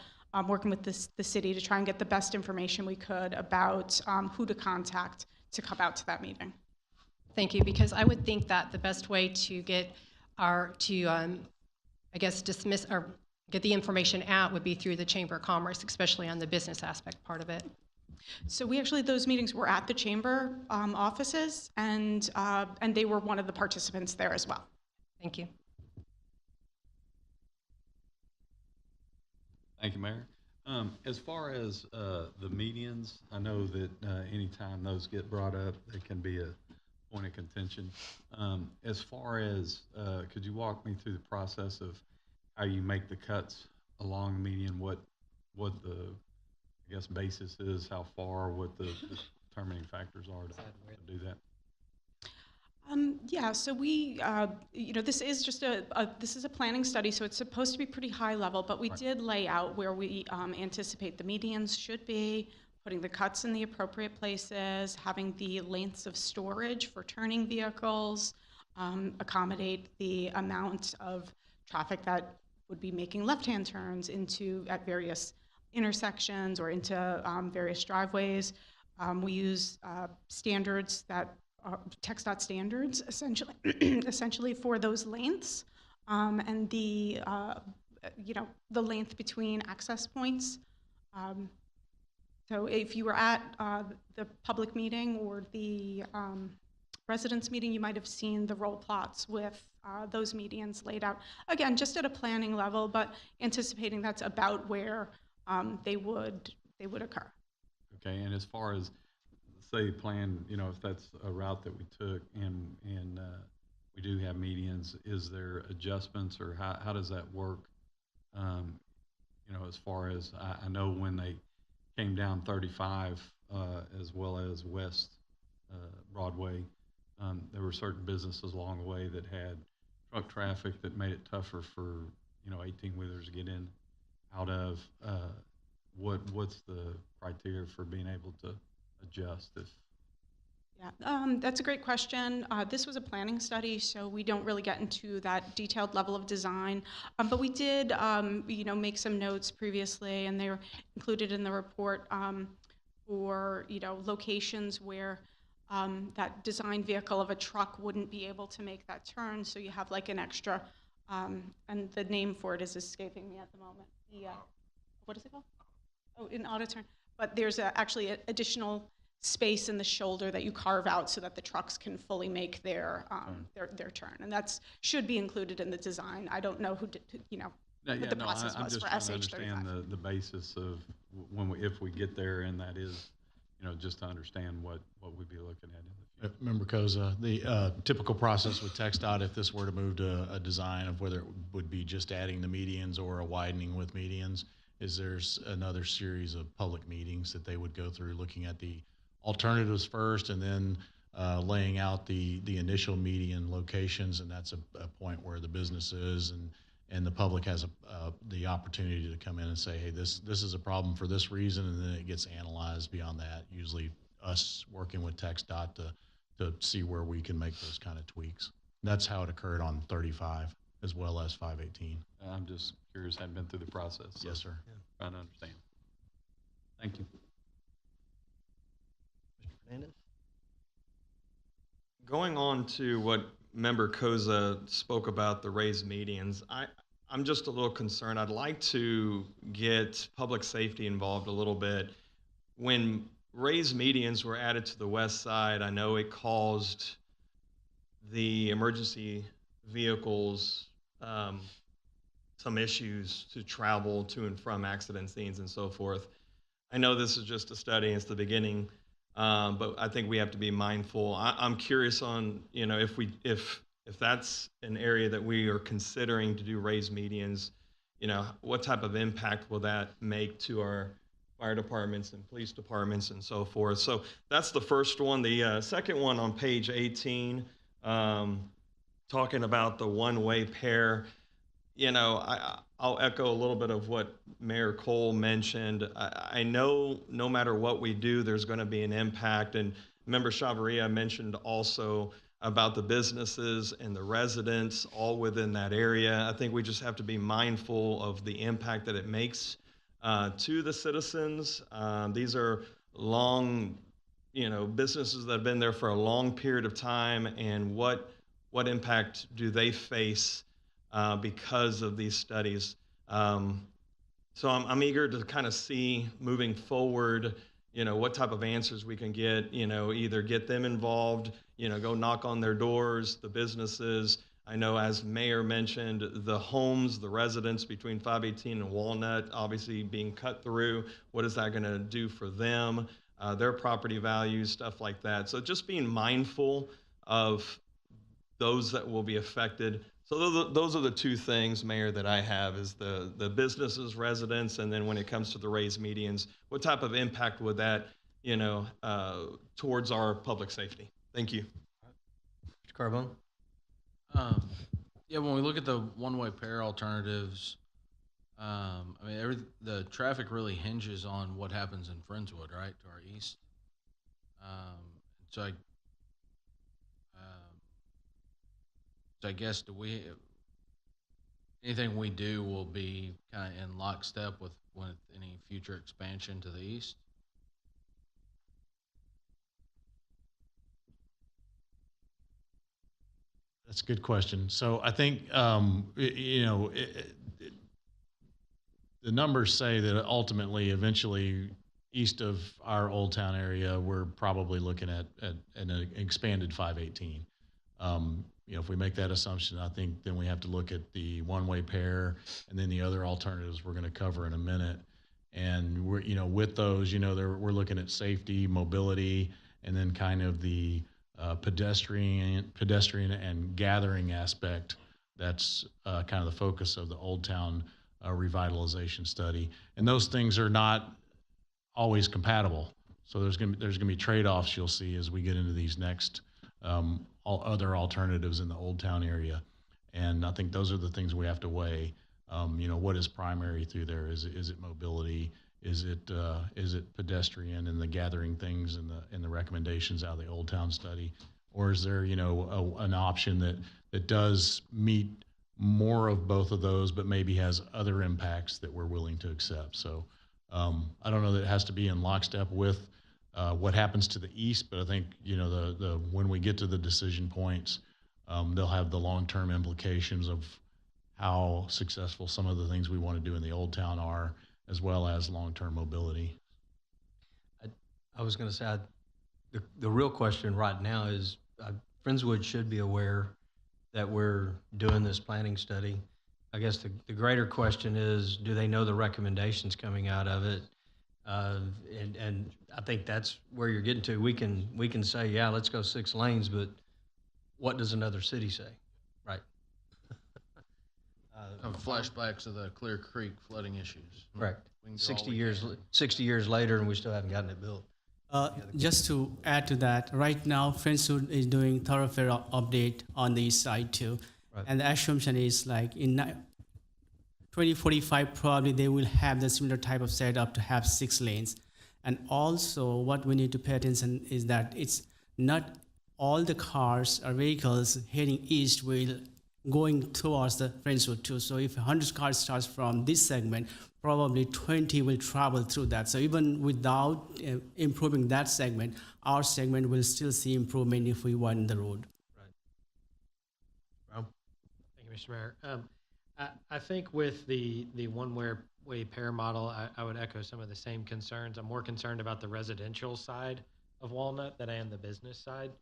working with the city to try and get the best information we could about who to contact to come out to that meeting. Thank you, because I would think that the best way to get dismiss or get the information out would be through the Chamber of Commerce, especially on the business aspect part of it. So we actually, those meetings were at the chamber offices, and they were one of the participants there as well. Thank you. Thank you, Mayor. As far as the medians, I know that anytime those get brought up, they can be a point of contention. As far as, could you walk me through the process of how you make the cuts along the median, what the, I guess, basis is, how far, what the determining factors are to do that? Yeah, so we, this is just this is a planning study, so it's supposed to be pretty high level, but we did lay out where we anticipate the medians should be, putting the cuts in the appropriate places, having the lengths of storage for turning vehicles, accommodate the amount of traffic that would be making left-hand turns at various intersections or into various driveways. We use standards that TxDOT standards essentially for those lengths and the length between access points. So if you were at the public meeting or the residents meeting, you might have seen the roll plots with those medians laid out. Again, just at a planning level, but anticipating that's about where they would occur. Okay, and as far as say plan, if that's a route that we took and we do have medians, is there adjustments or how does that work? As far as I know when they came down 35 as well as West Broadway, there were certain businesses along the way that had truck traffic that made it tougher for 18-wheelers to get in, out of. What's the criteria for being able to adjust if? Yeah, that's a great question. This was a planning study, so we don't really get into that detailed level of design. But we did, make some notes previously, and they were included in the report for, locations where that design vehicle of a truck wouldn't be able to make that turn. So you have like an extra, and the name for it is escaping me at the moment. What is it called? Oh, an auto turn. But there's actually additional space in the shoulder that you carve out so that the trucks can fully make their turn, and that's should be included in the design. I don't know who did, what the process was for SH35. I'm just trying to understand the basis of if we get there, and that is, just to understand what we'd be looking at in the future. Member Koza, the typical process with TxDOT, if this were to move to a design of whether it would be just adding the medians or a widening with medians, is there's another series of public meetings that they would go through looking at the alternatives first, and then laying out the initial median locations, and that's a point where the business is and the public has the opportunity to come in and say, hey, this is a problem for this reason, and then it gets analyzed beyond that. Usually, us working with TxDOT to see where we can make those kind of tweaks. That's how it occurred on 35 as well as 518. I'm just curious, I hadn't been through the process. So Yes, sir. trying to understand. Thank you. Mr. Fernandez? Going on to what Member Koza spoke about, the raised medians, I'm just a little concerned. I'd like to get public safety involved a little bit. When raised medians were added to the west side, I know it caused the emergency vehicles some issues to travel to and from accident scenes and so forth. I know this is just a study, it's the beginning, but I think we have to be mindful. I'm curious on, if that's an area that we are considering to do raised medians, what type of impact will that make to our fire departments and police departments and so forth. So that's the first one. The second one on page 18, talking about the one-way pair, I'll echo a little bit of what Mayor Cole mentioned. I know no matter what we do, there's going to be an impact. And Member Chavarria mentioned also about the businesses and the residents all within that area. I think we just have to be mindful of the impact that it makes to the citizens. These are long, businesses that have been there for a long period of time, and what impact do they face because of these studies? So I'm eager to kind of see moving forward, what type of answers we can get, either get them involved, go knock on their doors, the businesses. I know, as Mayor mentioned, the homes, the residents between 518 and Walnut obviously being cut through. What is that going to do for them, their property values, stuff like that. So just being mindful of those that will be affected. So those are the two things, Mayor, that I have, is the businesses, residents, and then when it comes to the raised medians, what type of impact would that, towards our public safety? Thank you. Mr. Carbone? Yeah, when we look at the one-way pair alternatives, the traffic really hinges on what happens in Friendswood, right, to our east. So I guess anything we do will be kind of in lockstep with any future expansion to the east? That's a good question. So I think, the numbers say that ultimately, eventually, east of our Old Town area, we're probably looking at an expanded 518. If we make that assumption, I think then we have to look at the one-way pair and then the other alternatives we're going to cover in a minute. And we're, with those, we're looking at safety, mobility, and then kind of the pedestrian and gathering aspect. That's kind of the focus of the Old Town revitalization study. And those things are not always compatible. So there's going to be trade-offs you'll see as we get into these next all other alternatives in the Old Town area. And I think those are the things we have to weigh. What is primary through there? Is it mobility? Is it pedestrian and the gathering things and the recommendations out of the Old Town study? Or is there, an option that does meet more of both of those, but maybe has other impacts that we're willing to accept? So I don't know that it has to be in lockstep with what happens to the east, but I think, when we get to the decision points, they'll have the long-term implications of how successful some of the things we want to do in the Old Town are, as well as long-term mobility. I was going to say, the real question right now is, Friendswood should be aware that we're doing this planning study. I guess the greater question is, do they know the recommendations coming out of it? And I think that's where you're getting to. We can say, yeah, let's go 6 lanes, but what does another city say, right? Flashbacks of the Clear Creek flooding issues. Correct. We can do all 60 we years can. 60 years later, and we still haven't gotten it built. Just to add to that, right now, Friendswood is doing thoroughfare update on the east side too. Right. And the assumption is like in 2045, probably they will have the similar type of setup to have 6 lanes. And also what we need to pay attention is that it's not all the cars or vehicles heading east will going towards the Friendswood too. So if 100 cars starts from this segment, probably 20 will travel through that. So even without improving that segment, our segment will still see improvement if we widen the road. Rob? Thank you, Mr. Mayor. I think with the one-way pair model, I would echo some of the same concerns. I'm more concerned about the residential side of Walnut than I am the business side,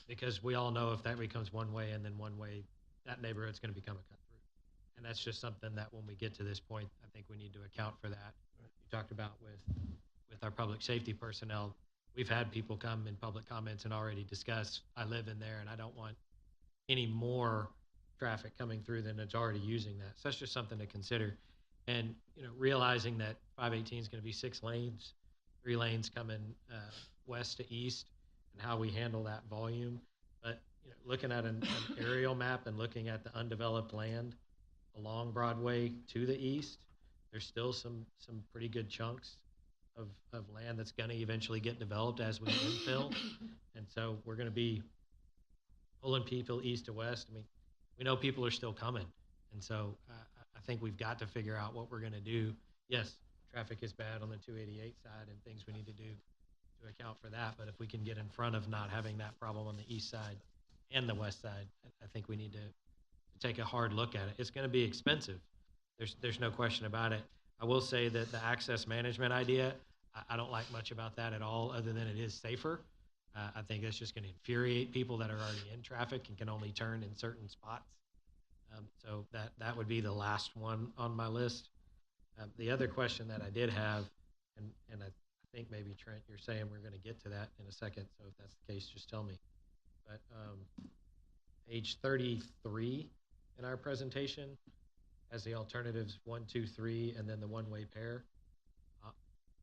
because we all know if that becomes one way and then one way, that neighborhood's going to become a cut-through. And that's just something that when we get to this point, I think we need to account for that. You talked about with our public safety personnel, we've had people come in public comments and already discuss, I live in there and I don't want any more traffic coming through than it's already using that. So that's just something to consider. And, realizing that 518 is going to be 6 lanes, 3 lanes coming west to east, and how we handle that volume. But, looking at an aerial map and looking at the undeveloped land along Broadway to the east, there's still some pretty good chunks of land that's going to eventually get developed as we infill. And so we're going to be pulling people east to west. I mean, we know people are still coming. And so I think we've got to figure out what we're going to do. Yes, traffic is bad on the 288 side and things we need to do to account for that. But if we can get in front of not having that problem on the east side and the west side, I think we need to take a hard look at it. It's going to be expensive. There's no question about it. I will say that the access management idea, I don't like much about that at all, other than it is safer. I think that's just going to infuriate people that are already in traffic and can only turn in certain spots. So that would be the last one on my list. The other question that I did have, and I think maybe Trent, you're saying we're going to get to that in a second. So if that's the case, just tell me. But page 33 in our presentation has the alternatives 1, 2, 3, and then the one-way pair.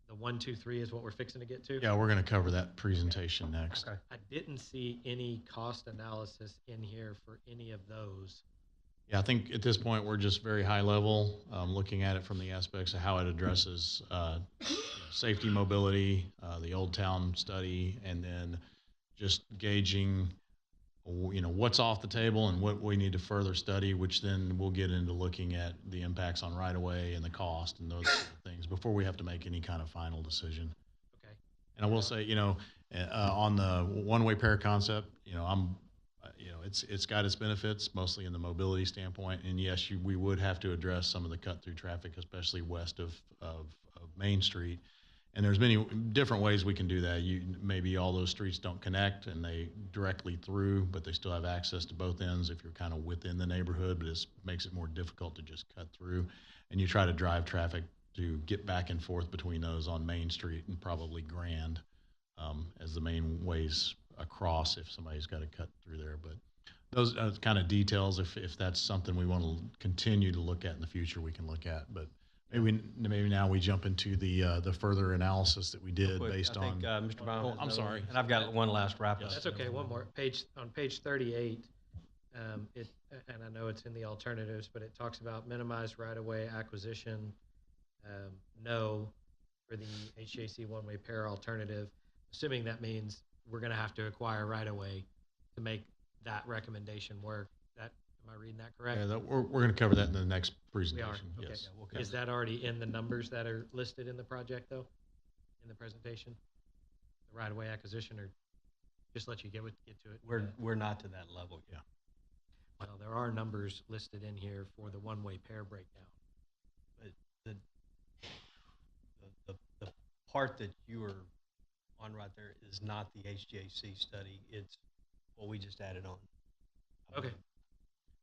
The 1, 2, 3 is what we're fixing to get to. Yeah, we're going to cover that presentation next. Okay. I didn't see any cost analysis in here for any of those. Yeah, I think at this point, we're just very high level, looking at it from the aspects of how it addresses safety, mobility, the Old Town study, and then just gauging, what's off the table and what we need to further study, which then we'll get into looking at the impacts on right-of-way and the cost and those sort of things before we have to make any kind of final decision. Okay. And I will say, on the one-way pair concept, it's got its benefits, mostly in the mobility standpoint. And yes, we would have to address some of the cut-through traffic, especially west of Main Street. And there's many different ways we can do that. Maybe all those streets don't connect and they directly through, but they still have access to both ends if you're kind of within the neighborhood, but it makes it more difficult to just cut through. And you try to drive traffic to get back and forth between those on Main Street and probably Grand as the main ways across if somebody's got to cut through there. But those kind of details, if that's something we want to continue to look at in the future, we can look at. But maybe now we jump into the further analysis that we did based I think, on. Mr. Brown. Oh, I'm sorry. And I've got one last wrap up. That's okay. One more page on page 38. And I know it's in the alternatives, but it talks about minimized right-of-way acquisition. No for the HJC one-way pair alternative, assuming that means we're going to have to acquire right-of-way to make that recommendation work. Am I reading that correct? Yeah, we're going to cover that in the next We presentation. are. Okay. Yes. Is that already in the numbers that are listed in the project, though, in the presentation? The right-of-way acquisition, or just let you get to it? We're not to that level yet. Well, there are numbers listed in here for the one-way pair breakdown. But the part that you are on right there is not the HGAC study. It's what we just added on. Okay.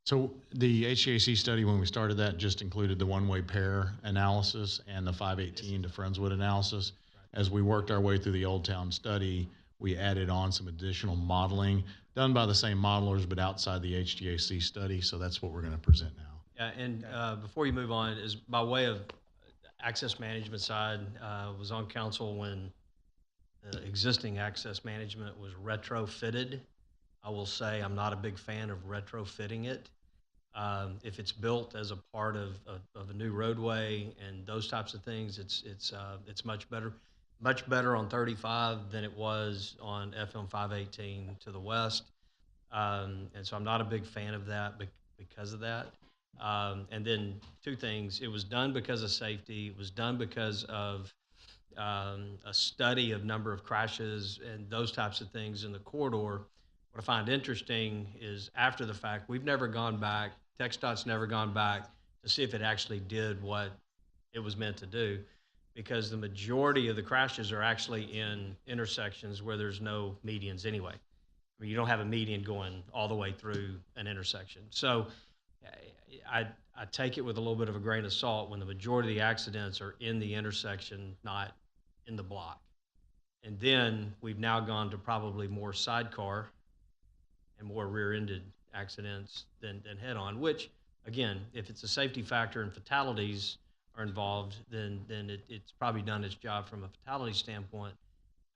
So the HGAC study, when we started that, just included the one-way pair analysis and the 518 to Friendswood analysis. As we worked our way through the Old Town study, we added on some additional modeling done by the same modelers, but outside the HGAC study. So that's what we're going to present now. Yeah, and before you move on, is by way of access management side, was on council when the existing access management was retrofitted. I will say I'm not a big fan of retrofitting it. If it's built as a part of a new roadway and those types of things, it's much better on 35 than it was on FM 518 to the west. And so I'm not a big fan of that because of that. And then two things: it was done because of safety. It was done because of a study of number of crashes and those types of things in the corridor. What I find interesting is after the fact, we've never gone back, TxDOT's never gone back to see if it actually did what it was meant to do, because the majority of the crashes are actually in intersections where there's no medians anyway. I mean, you don't have a median going all the way through an intersection. So I take it with a little bit of a grain of salt when the majority of the accidents are in the intersection, not in the block. And then we've now gone to probably more sidecar and more rear-ended accidents than head-on, which, again, if it's a safety factor and fatalities are involved, then it's probably done its job from a fatality standpoint,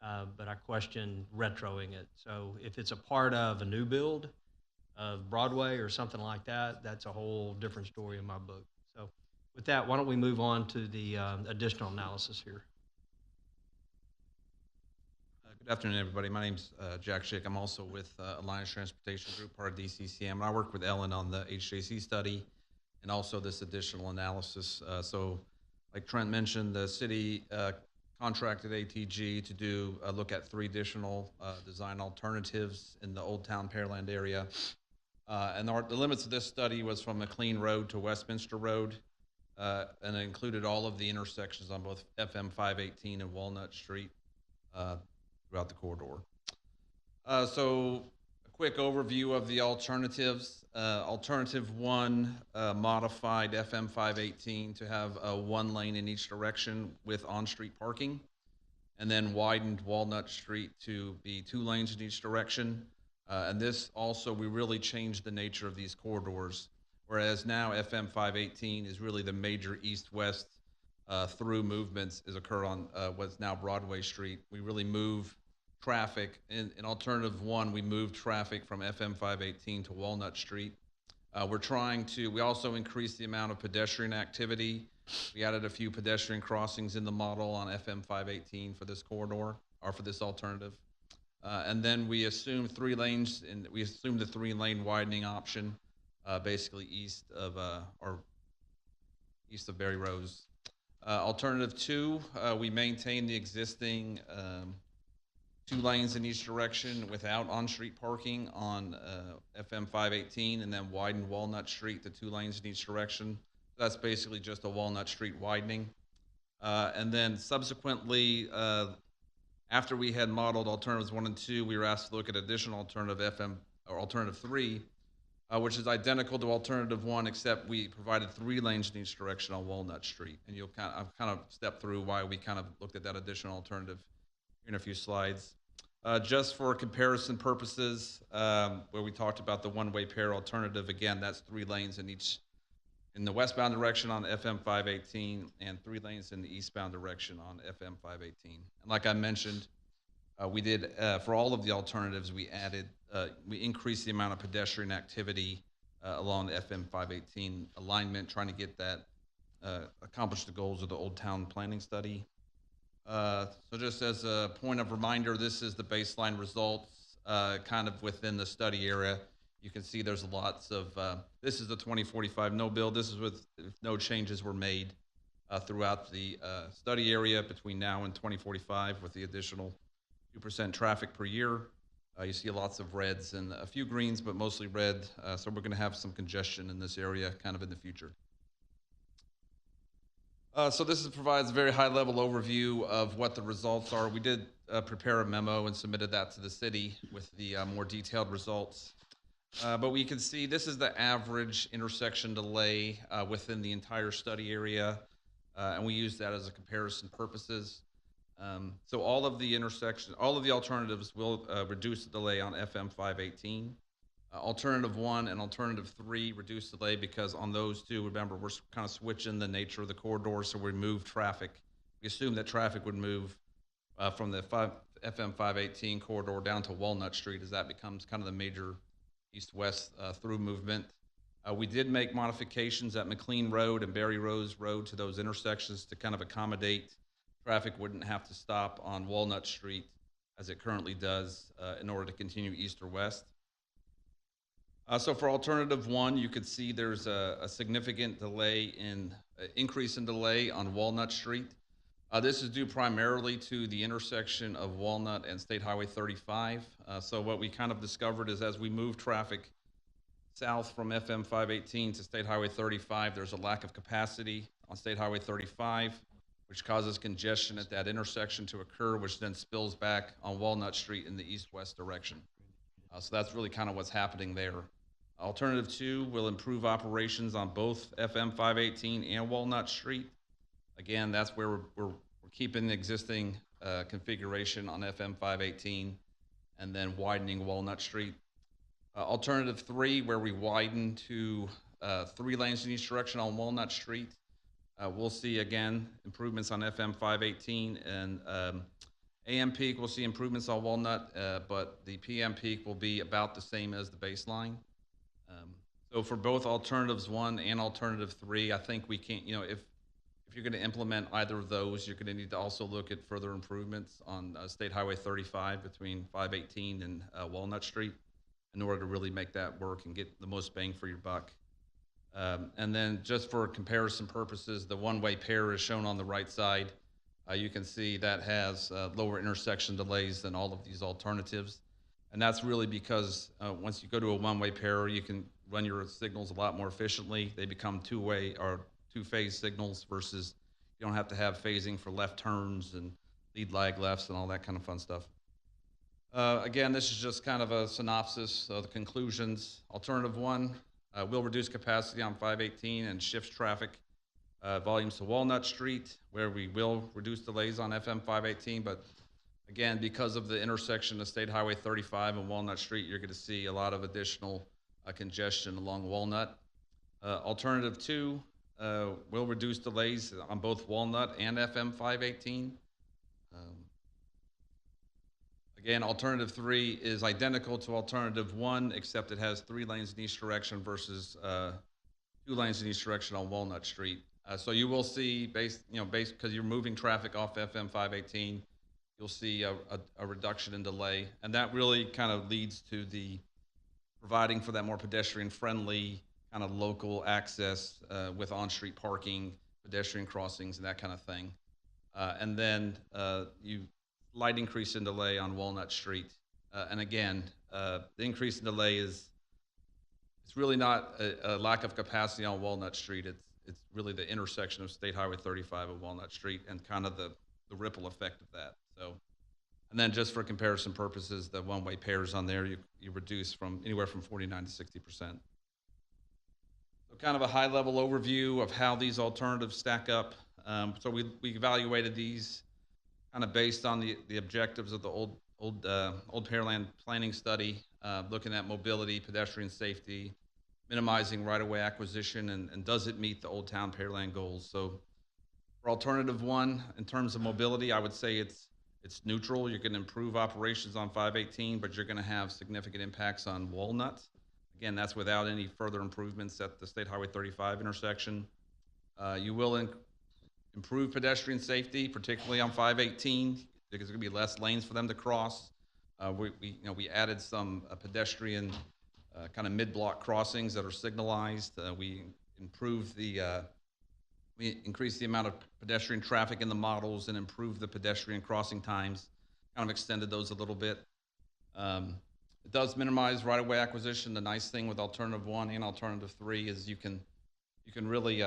but I question retroing it. So if it's a part of a new build of Broadway or something like that, that's a whole different story in my book. So with that, why don't we move on to the additional analysis here? Good afternoon, everybody. My name's Jack Schick. I'm also with Alliance Transportation Group, part of DCCM, and I work with Ellen on the HJC study and also this additional analysis. So like Trent mentioned, the city contracted ATG to do a look at 3 additional design alternatives in the Old Town Pearland area. And the limits of this study was from McLean Road to Westminster Road, and it included all of the intersections on both FM 518 and Walnut Street throughout the corridor. So a quick overview of the alternatives. Alternative 1 modified FM 518 to have 1 lane in each direction with on-street parking, and then widened Walnut Street to be 2 lanes in each direction. And this also, we really changed the nature of these corridors, whereas now FM 518 is really the major east-west through movements occur on what's now Broadway Street. We really move traffic. In alternative 1, we moved traffic from FM 518 to Walnut Street. We also increased the amount of pedestrian activity. We added a few pedestrian crossings in the model on FM 518 for this corridor, or for this alternative. And then we assumed 3 lanes, and we assumed the 3-lane widening option, basically east of Berry Rose. Alternative 2, we maintained the existing 2 lanes in each direction without on-street parking on FM 518, and then widened Walnut Street to 2 lanes in each direction. That's basically just a Walnut Street widening. And then subsequently, after we had modeled alternatives 1 and 2, we were asked to look at additional alternative 3, which is identical to alternative 1, except we provided 3 lanes in each direction on Walnut Street. And I've kind of stepped through why we kind of looked at that additional alternative in a few slides. Just for comparison purposes, where we talked about the one-way pair alternative, again, that's 3 lanes in the westbound direction on FM 518 and 3 lanes in the eastbound direction on FM 518. And like I mentioned, we did, for all of the alternatives, we increased the amount of pedestrian activity along the FM 518 alignment, trying to get that, accomplish the goals of the Old Town Planning Study. So just as a point of reminder, this is the baseline results kind of within the study area. You can see there's lots of, this is the 2045 no build. This is with no changes were made throughout the study area between now and 2045 with the additional 2% traffic per year. You see lots of reds and a few greens, but mostly red. So we're going to have some congestion in this area kind of in the future. So this provides a very high-level overview of what the results are. We did prepare a memo and submitted that to the city with the more detailed results. But we can see this is the average intersection delay within the entire study area, and we use that as a comparison purposes. So all of the alternatives will reduce the delay on FM 518. Alternative 1 and alternative 3 reduce delay because on those 2, remember, we're kind of switching the nature of the corridor, so we move traffic. We assume that traffic would move from the FM 518 corridor down to Walnut Street, as that becomes kind of the major east-west through movement. We did make modifications at McLean Road and Berry Rose Road to those intersections to kind of accommodate traffic wouldn't have to stop on Walnut Street as it currently does in order to continue east or west. So for alternative one, you could see there's a significant increase in delay on Walnut Street. This is due primarily to the intersection of Walnut and State Highway 35. So what we kind of discovered is as we move traffic south from FM 518 to State Highway 35, there's a lack of capacity on State Highway 35, which causes congestion at that intersection to occur, which then spills back on Walnut Street in the east-west direction. So that's really kind of what's happening there. Alternative two will improve operations on both FM 518 and Walnut Street. Again, that's where we're keeping the existing configuration on FM 518 and then widening Walnut Street. Alternative three, where we widen to 3 lanes in each direction on Walnut Street. We'll see, again, improvements on FM 518 and AM peak. We'll see improvements on Walnut, but the PM peak will be about the same as the baseline. So for both alternatives 1 and alternative 3, I think we can't, if you're going to implement either of those, you're going to need to also look at further improvements on State Highway 35 between 518 and Walnut Street in order to really make that work and get the most bang for your buck. And then just for comparison purposes, the one-way pair is shown on the right side. You can see that has lower intersection delays than all of these alternatives. And that's really because once you go to a one-way pair, you can run your signals a lot more efficiently. They become two-way or two-phase signals versus you don't have to have phasing for left turns and lead lag lefts and all that kind of fun stuff. Again, this is just kind of a synopsis of the conclusions. Alternative 1 will reduce capacity on 518 and shifts traffic volumes to Walnut Street, where we will reduce delays on FM 518. But again, because of the intersection of State Highway 35 and Walnut Street, you're going to see a lot of additional congestion along Walnut. Alternative 2 will reduce delays on both Walnut and FM 518. Again, alternative 3 is identical to alternative 1, except it has 3 lanes in each direction versus 2 lanes in each direction on Walnut Street. So you will see, because you're moving traffic off FM 518, you'll see a reduction in delay, and that really kind of leads to the providing for that more pedestrian-friendly kind of local access with on-street parking, pedestrian crossings, and that kind of thing. And then light increase in delay on Walnut Street. And again, the increase in delay it's really not a lack of capacity on Walnut Street. It's really the intersection of State Highway 35 and Walnut Street and kind of the ripple effect of that. So, and then just for comparison purposes, the one-way pairs on there, you reduce from anywhere from 49 to 60%. So kind of a high-level overview of how these alternatives stack up. So we evaluated these kind of based on the objectives of the old Pearland planning study, looking at mobility, pedestrian safety, minimizing right-of-way acquisition, and does it meet the Old Town Pearland goals? So for alternative 1, in terms of mobility, I would say it's neutral. You can improve operations on 518, but you're going to have significant impacts on Walnut. Again, that's without any further improvements at the State Highway 35 intersection. You will improve pedestrian safety, particularly on 518, because there's going to be less lanes for them to cross. We added some pedestrian kind of mid-block crossings that are signalized. We increased the amount of pedestrian traffic in the models and improved the pedestrian crossing times, kind of extended those a little bit. It does minimize right-of-way acquisition. The nice thing with alternative 1 and alternative 3 is you can really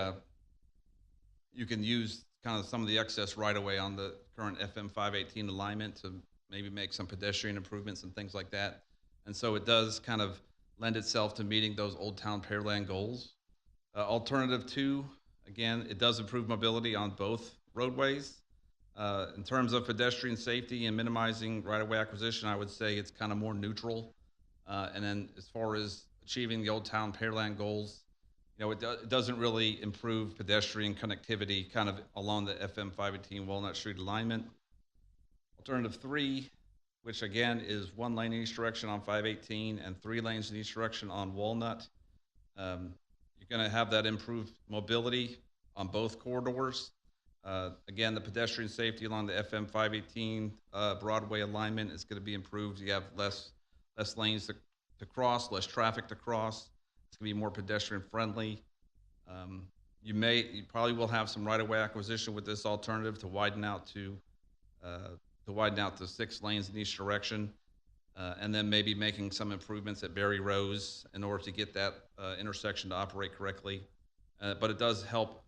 you can use kind of some of the excess right-of-way on the current FM 518 alignment to maybe make some pedestrian improvements and things like that. And so it does kind of lend itself to meeting those Old Town Pearland goals. Alternative 2, again, it does improve mobility on both roadways. In terms of pedestrian safety and minimizing right-of-way acquisition, I would say it's kind of more neutral. And then as far as achieving the Old Town Pearland goals, it doesn't really improve pedestrian connectivity kind of along the FM 518 Walnut Street alignment. Alternative 3, which again is 1 lane in each direction on 518 and 3 lanes in each direction on Walnut. You're going to have that improved mobility on both corridors. Again, the pedestrian safety along the FM 518 Broadway alignment is going to be improved. You have less lanes to cross, less traffic to cross. It's going to be more pedestrian friendly. You probably will have some right-of-way acquisition with this alternative to widen out to 6 lanes in each direction, and then maybe making some improvements at Berry Rose in order to get that intersection to operate correctly. But it does help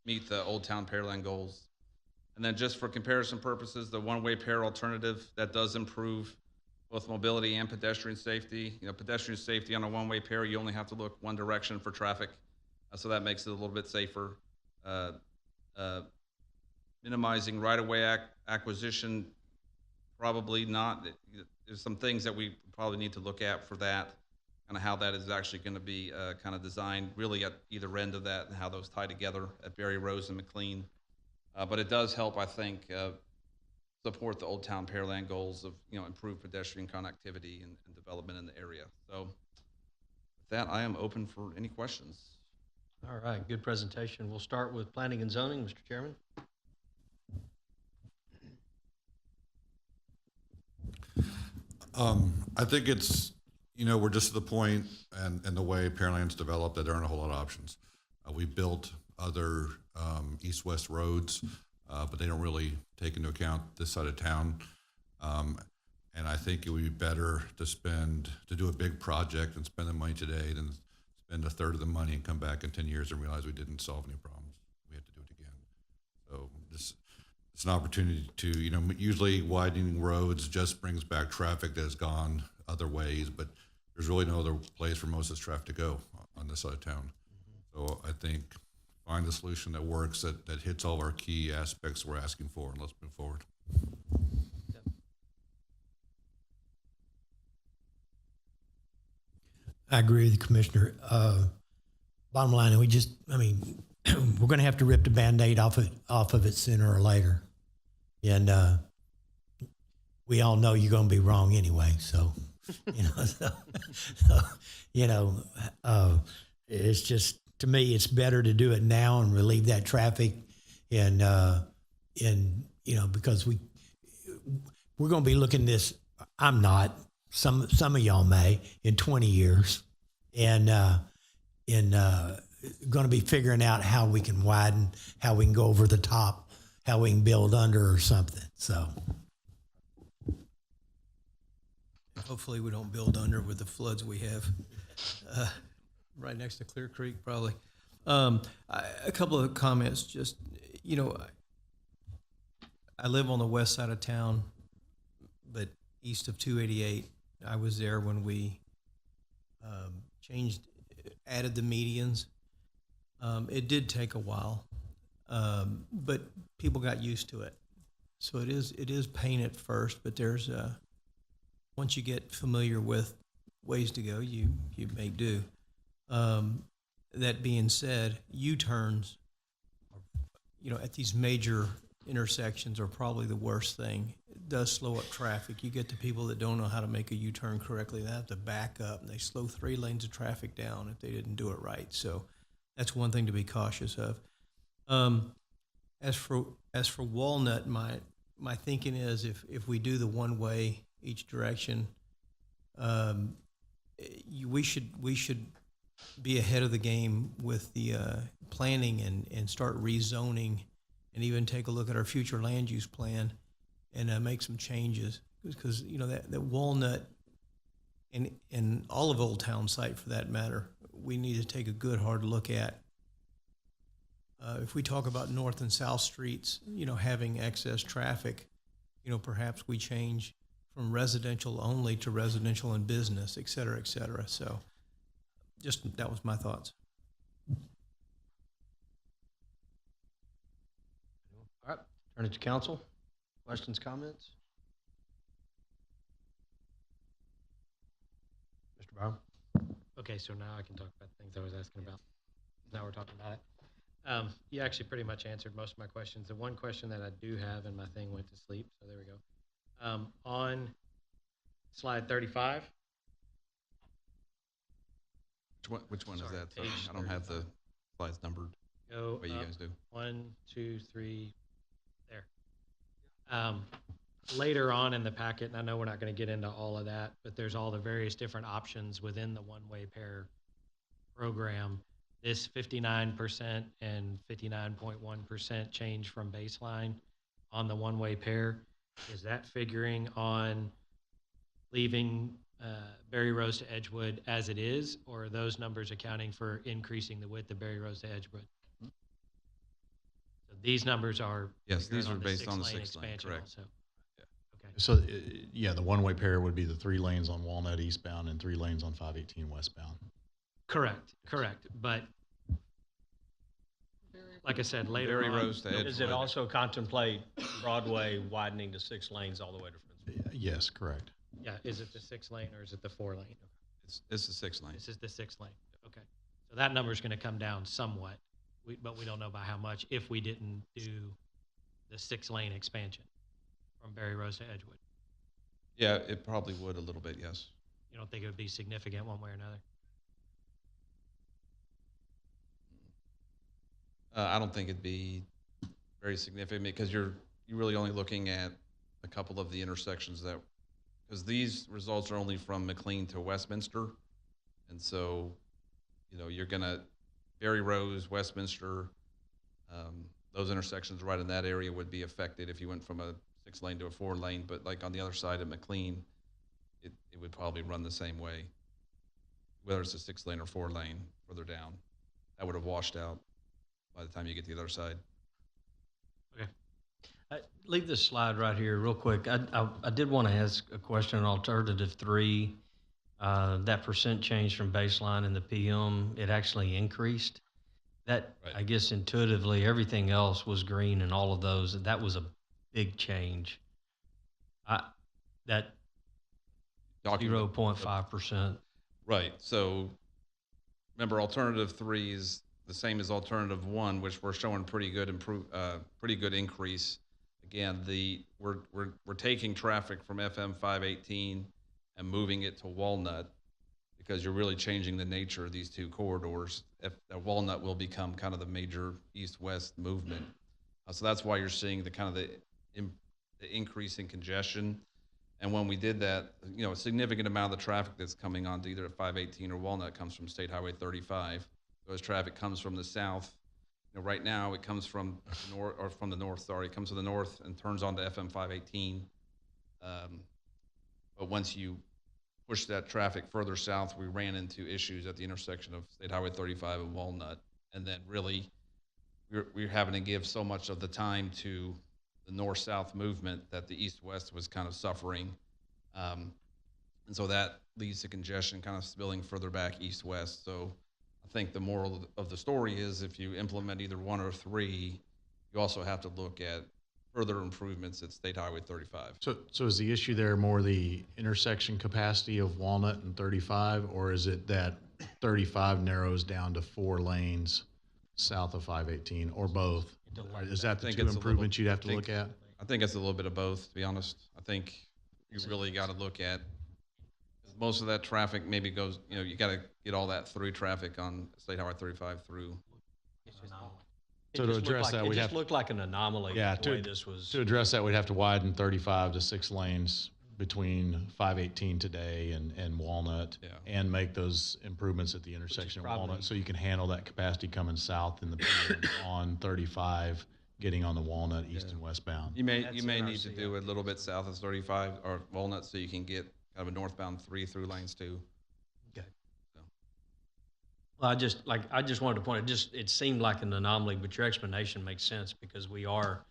meet the Old Town Pearland goals. And then just for comparison purposes, the one-way pair alternative, that does improve both mobility and pedestrian safety. You know, pedestrian safety on a one-way pair, you only have to look one direction for traffic, so that makes it a little bit safer. Minimizing right-of-way acquisition, probably not. There's some things that we probably need to look at for that, kind of how that is actually going to be kind of designed really at either end of that and how those tie together at Berry Rose and McLean. But it does help, I think, support the Old Town Pearland goals of, you know, improved pedestrian connectivity and development in the area. So with that, I am open for any questions. All right, good presentation. We'll start with planning and zoning, Mr. Chairman. I think it's, you know, we're just at the point and the way Pearland's developed that there aren't a whole lot of options. We built other east-west roads, but they don't really take into account this side of town. And I think it would be better to do a big project and spend the money today than spend a third of the money and come back in 10 years and realize we didn't solve any problems. We have to do it again. So it's an opportunity to, you know, usually widening roads just brings back traffic that has gone other ways, but there's really no other place for most of this traffic to go on this side of town. So I think find a solution that works, that hits all of our key aspects we're asking for, and let's move forward. I agree with the commissioner. Bottom line, we're going to have to rip the Band-Aid off of it sooner or later. And we all know you're going to be wrong anyway. So, it's just, to me, it's better to do it now and relieve that traffic. And because we're going to be looking this, I'm not, some of y'all may, in 20 years, and going to be figuring out how we can widen, how we can go over the top, how we can build under or something. So hopefully we don't build under with the floods we have right next to Clear Creek, probably. A couple of comments. Just, I live on the west side of town, but east of 288. I was there when we added the medians. It did take a while, but people got used to it. So it is pain at first, but there's once you get familiar with ways to go, you make do. That being said, U-turns, at these major intersections are probably the worst thing. It does slow up traffic. You get the people that don't know how to make a U-turn correctly. They have to back up, and they slow 3 lanes of traffic down if they didn't do it right. So that's one thing to be cautious of. As for Walnut, my thinking is if we do the one way each direction, we should be ahead of the game with the planning and start rezoning, and even take a look at our future land use plan and make some changes, because that Walnut and all of Old Town site for that matter, we need to take a good hard look at. If we talk about North and South Streets, having excess traffic, perhaps we change from residential only to residential and business, et cetera, et cetera. So that was my thoughts. All right, turn it to council. Questions, comments? Mr. Brown? Okay, so now I can talk about things I was asking about. Now we're talking about it. You actually pretty much answered most of my questions. The one question that I do have, and my thing went to sleep, so there we go. On slide 35. Which one is Sorry, that? Sorry, page I don't have the slides numbered. Go the way you up guys do. 1, 2, 3, there. Later on in the packet, and I know we're not going to get into all of that, but there's all the various different options within the one-way pair program. This 59% and 59.1% change from baseline on the one-way pair, is that figuring on leaving Berry Rose to Edgewood as it is, or are those numbers accounting for increasing the width of Berry Rose to Edgewood? So these numbers are Yes, figuring these are the based on the six-lane 6 lane, expansion correct. also. Okay. So, yeah, the one-way pair would be the 3 lanes on Walnut eastbound and 3 lanes on 518 westbound. Correct. But like I said, later Berry on, Rose to Edgewood. Does it also contemplate Broadway widening to 6 lanes all the way to Friendswood? Yes, correct. yeah, is it the 6-lane or is it the 4-lane? It's the 6 lane. This is the 6-lane. Okay. So that number is going to come down somewhat, but we don't know by how much if we didn't do the 6-lane expansion from Berry Rose to Edgewood. Yeah, it probably would a little bit, yes. You don't think it would be significant one way or another? I don't think it'd be very significant because you're really only looking at a couple of the intersections that, because these results are only from McLean to Westminster. And so, you're gonna, Berry Rose, Westminster, those intersections right in that area would be affected if you went from a 6-lane to a 4-lane, but like on the other side of McLean, it would probably run the same way, whether it's a 6-lane or 4-lane further down. That would have washed out by the time you get to the other side. Okay. Leave this slide right here real quick. I did want to ask a question on alternative 3. That percent change from baseline in the PM, it actually increased. That, Right. I guess intuitively, everything else was green and all of those. That was a big change. That Document- 0.5%. Right. So remember, alternative 3 is the same as alternative 1, which we're showing pretty good increase. Again, we're taking traffic from FM 518 and moving it to Walnut because you're really changing the nature of these two corridors. Walnut will become kind of the major east-west movement. So that's why you're seeing the increase in congestion. And when we did that, a significant amount of the traffic that's coming onto either at 518 or Walnut comes from State Highway 35. So as traffic comes from the south, right now it comes from the north, or from the north, sorry, it comes to the north and turns onto FM 518. But once you push that traffic further south, we ran into issues at the intersection of State Highway 35 and Walnut. And then really, we're having to give so much of the time to the north-south movement that the east-west was kind of suffering. And so that leads to congestion kind of spilling further back east-west. So I think the moral of the story is if you implement either 1 or 3, you also have to look at further improvements at State Highway 35. So is the issue there more the intersection capacity of Walnut and 35, or is it that 35 narrows down to 4 lanes south of 518, or both? Is that the 2 improvements you'd have to look at? I think it's a little bit of both, to be honest. I think you really got to look at, most of that traffic maybe goes, you got to get all that through traffic on State Highway 35 through. So to address that, we'd it have just looked like an anomaly. Yeah, the way this was. to address that, we'd have to widen 35 to 6 lanes between 518 today and Walnut, Yeah. and make those improvements at the intersection of probably- Walnut, so you can handle that capacity coming south in the PM on 35, getting on the Walnut east and westbound. You may That's need to NRC, do a little bit south of 35 or Walnut so you can get kind of a northbound 3 through lanes too. Okay. Well, I just wanted to point out, it seemed like an anomaly, but your explanation makes sense because we are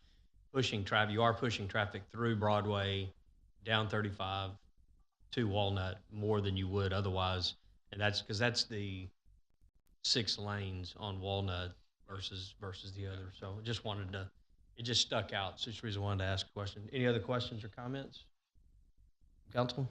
pushing traffic. You are pushing traffic through Broadway, down 35 to Walnut more than you would otherwise, and that's because that's the 6 lanes on Walnut versus the other. So I just wanted to, it just stuck out. So it's the reason I wanted to ask a question. Any other questions or comments? Council?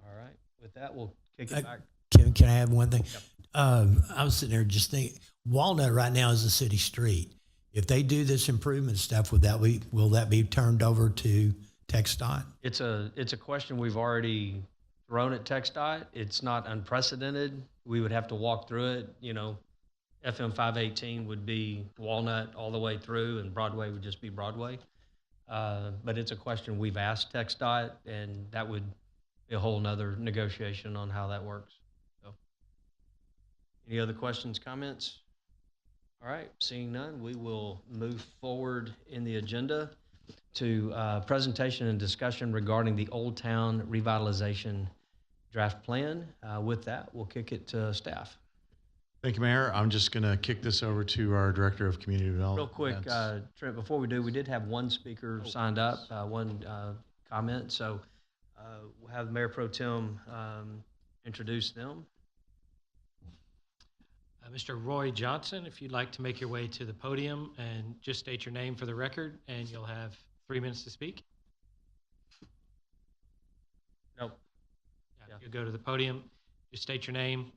All right. With that, we'll kick it back. Kevin, can I have one thing? I was sitting there just thinking, Walnut right now is a city street. If they do this improvement stuff, will that be turned over to TxDOT? It's a question we've already thrown at TxDOT. It's not unprecedented. We would have to walk through it. You know, FM 518 would be Walnut all the way through, and Broadway would just be Broadway. But it's a question we've asked TxDOT, and that would be a whole nother negotiation on how that works. So, any other questions, comments? All right, seeing none, we will move forward in the agenda to presentation and discussion regarding the Old Town Revitalization Draft Plan. With that, we'll kick it to staff. Thank you, Mayor. I'm just going to kick this over to our Director of Community Development. Real quick, Trent, before we do, we did have one speaker signed up, one comment. So we'll have Mayor Pro Tem introduce them. Mr. Roy Johnson, if you'd like to make your way to the podium and just state your name for the record, and you'll have 3 minutes to speak. Nope. Yeah. You go to the podium, just state your name.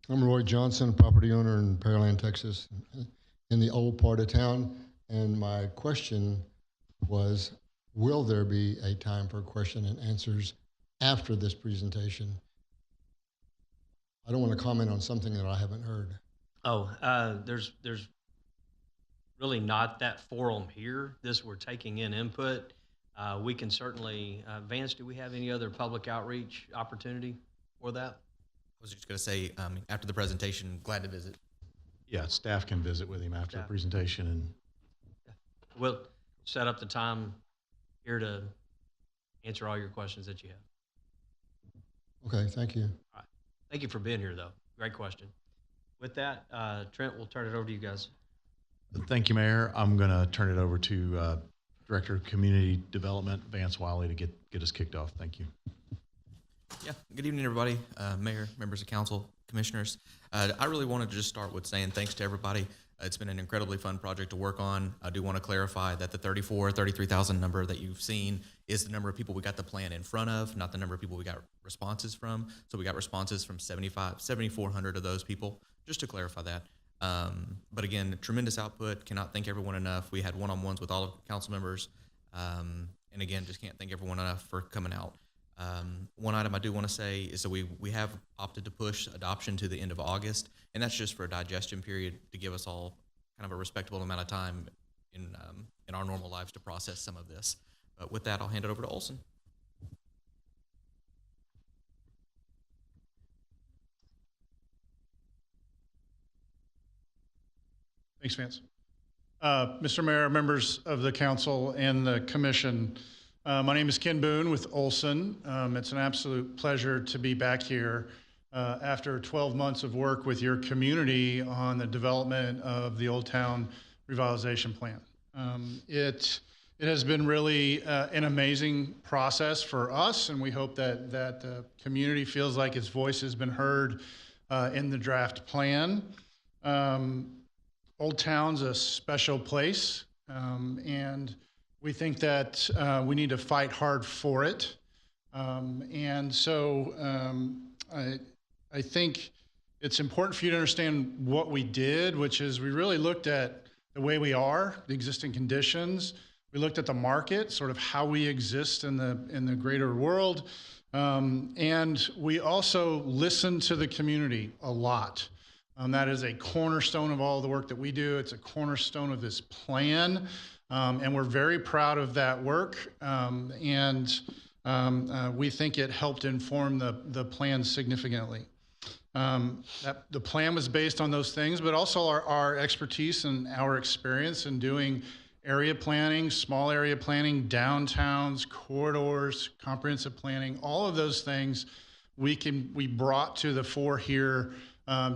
I'm Roy Johnson, property owner in Pearland, Texas, in the old part of town. And my question was, will there be a time for question and answers after this presentation? I don't want to comment on something that I haven't heard. Oh, there's really not that forum here. We're taking in input. We can certainly, Vance, do we have any other public outreach opportunity for that? I was just going to say, after the presentation, glad to visit. Yeah, staff can visit with him after the presentation. And we'll set up the time here to answer all your questions that you have. Okay, thank you. All right. Thank you for being here, though. Great question. With that, Trent, we'll turn it over to you guys. thank you, Mayor. I'm going to turn it over to Director of Community Development, Vance Wiley, to get us kicked off. Thank you. Yeah, good evening, everybody. Mayor, members of council, commissioners. I really wanted to just start with saying thanks to everybody. It's been an incredibly fun project to work on. I do want to clarify that the 33,000 number that you've seen is the number of people we got the plan in front of, not the number of people we got responses from. So we got responses from 7,400 of those people, just to clarify that. But again, tremendous output. Cannot thank everyone enough. We had one-on-ones with all of the council members. And again, just can't thank everyone enough for coming out. One item I do want to say is that we have opted to push adoption to the end of August, and that's just for a digestion period to give us all kind of a respectable amount of time in our normal lives to process some of this. But with that, I'll hand it over to Olson. Thanks, Vance. Mr. Mayor, members of the council and the commission, my name is Ken Boone with Olson. It's an absolute pleasure to be back here after 12 months of work with your community on the development of the Old Town Revitalization Plan. It has been really an amazing process for us, and we hope that the community feels like its voice has been heard in the draft plan. Old Town's a special place, and we think that we need to fight hard for it. And so I think it's important for you to understand what we did, which is we really looked at the way we are, the existing conditions. We looked at the market, sort of how we exist in the greater world. And we also listened to the community a lot. That is a cornerstone of all the work that we do. It's a cornerstone of this plan. And we're very proud of that work. We think it helped inform the plan significantly. The plan was based on those things, but also our expertise and our experience in doing area planning, small area planning, downtowns, corridors, comprehensive planning, all of those things we brought to the fore here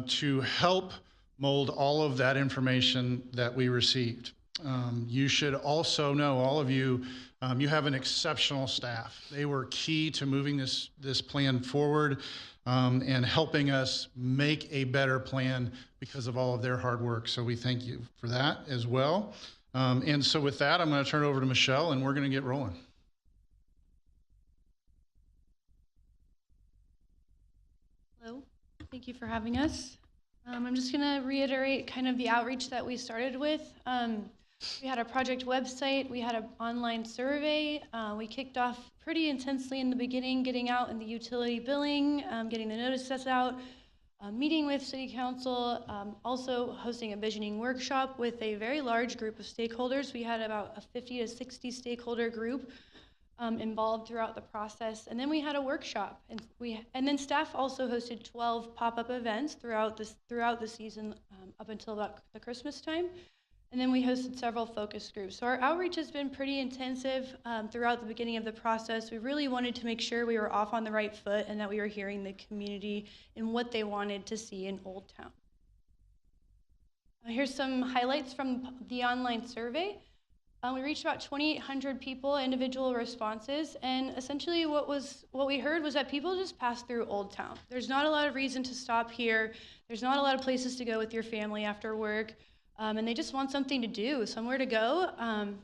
to help mold all of that information that we received. You should also know, all of you, you have an exceptional staff. They were key to moving this plan forward and helping us make a better plan because of all of their hard work. So we thank you for that as well. And so with that, I'm going to turn it over to Michelle, and we're going to get rolling. Hello, thank you for having us. I'm just going to reiterate kind of the outreach that we started with. We had a project website, we had an online survey. We kicked off pretty intensely in the beginning, getting out in the utility billing, getting the notices out, meeting with City Council, also hosting a visioning workshop with a very large group of stakeholders. We had about a 50 to 60 stakeholder group involved throughout the process. And then we had a workshop, and then staff also hosted 12 pop-up events throughout the season up until about the Christmas time. And then we hosted several focus groups. So our outreach has been pretty intensive throughout the beginning of the process. We really wanted to make sure we were off on the right foot and that we were hearing the community and what they wanted to see in Old Town. Here's some highlights from the online survey. We reached about 2,800 people, individual responses, and essentially what we heard was that people just pass through Old Town. There's not a lot of reason to stop here. There's not a lot of places to go with your family after work. And they just want something to do, somewhere to go.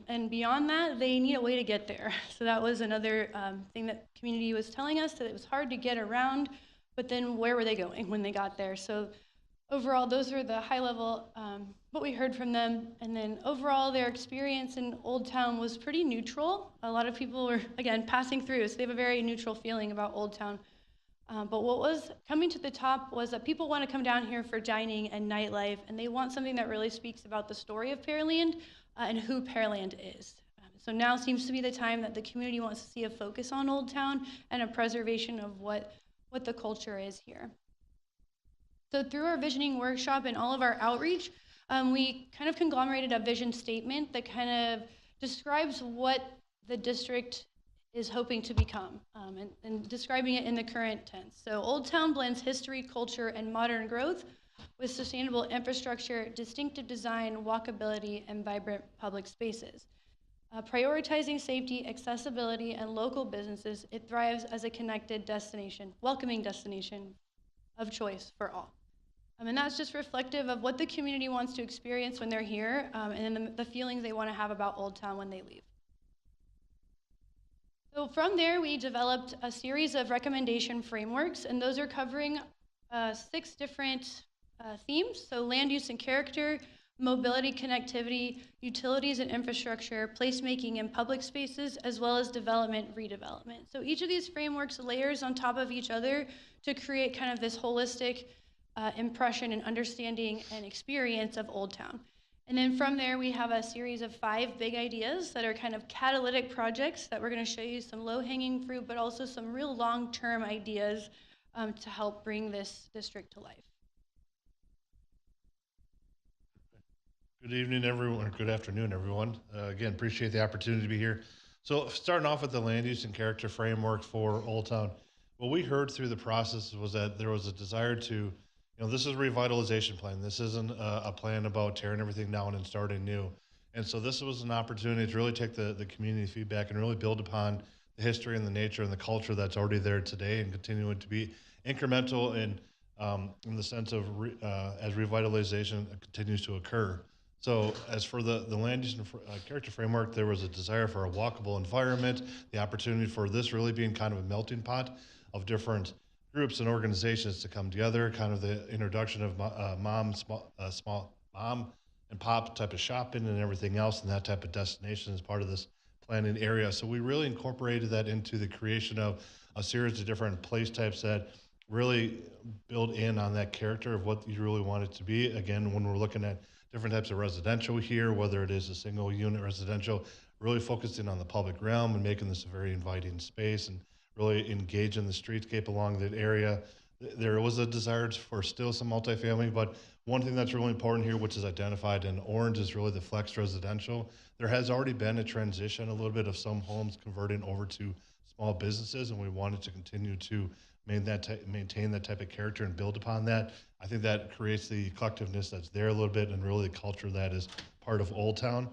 And beyond that, they need a way to get there. So that was another thing that community was telling us, that it was hard to get around, but then where were they going when they got there? So overall, those were the high level, what we heard from them. And then overall, their experience in Old Town was pretty neutral. A lot of people were, again, passing through, so they have a very neutral feeling about Old Town. But what was coming to the top was that people want to come down here for dining and nightlife, and they want something that really speaks about the story of Pearland and who Pearland is. So now seems to be the time that the community wants to see a focus on Old Town and a preservation of what the culture is here. So through our visioning workshop and all of our outreach, we kind of conglomerated a vision statement that kind of describes what the district is hoping to become, and describing it in the current tense. So Old Town blends history, culture, and modern growth with sustainable infrastructure, distinctive design, walkability, and vibrant public spaces. Prioritizing safety, accessibility, and local businesses, it thrives as a connected destination, welcoming destination of choice for all. And that's just reflective of what the community wants to experience when they're here, and then the feelings they want to have about Old Town when they leave. So from there, we developed a series of recommendation frameworks, and those are covering 6 different themes. So land use and character, mobility, connectivity, utilities and infrastructure, placemaking in public spaces, as well as development, redevelopment. So each of these frameworks layers on top of each other to create kind of this holistic impression and understanding and experience of Old Town. And then from there, we have a series of 5 big ideas that are kind of catalytic projects that we're going to show you some low-hanging fruit, but also some real long-term ideas to help bring this district to life. Good evening, everyone, or good afternoon, everyone. Again, appreciate the opportunity to be here. So starting off with the land use and character framework for Old Town, what we heard through the process was that there was a desire to, this is a revitalization plan. This isn't a plan about tearing everything down and starting new. And so this was an opportunity to really take the community feedback and really build upon the history and the nature and the culture that's already there today and continue to be incremental in the sense of as revitalization continues to occur. So as for the land use and character framework, there was a desire for a walkable environment, the opportunity for this really being kind of a melting pot of different groups and organizations to come together, kind of the introduction of small mom and pop type of shopping and everything else, and that type of destination as part of this planning area. So we really incorporated that into the creation of a series of different place types that really build in on that character of what you really want it to be. Again, when we're looking at different types of residential here, whether it is a single unit residential, really focusing on the public realm and making this a very inviting space and really engage in the streetscape along that area. There was a desire for still some multifamily, but one thing that's really important here, which is identified in orange, is really the flex residential. There has already been a transition, a little bit of some homes converting over to small businesses, and we wanted to continue to maintain that type of character and build upon that. I think that creates the collectiveness that's there a little bit and really the culture that is part of Old Town.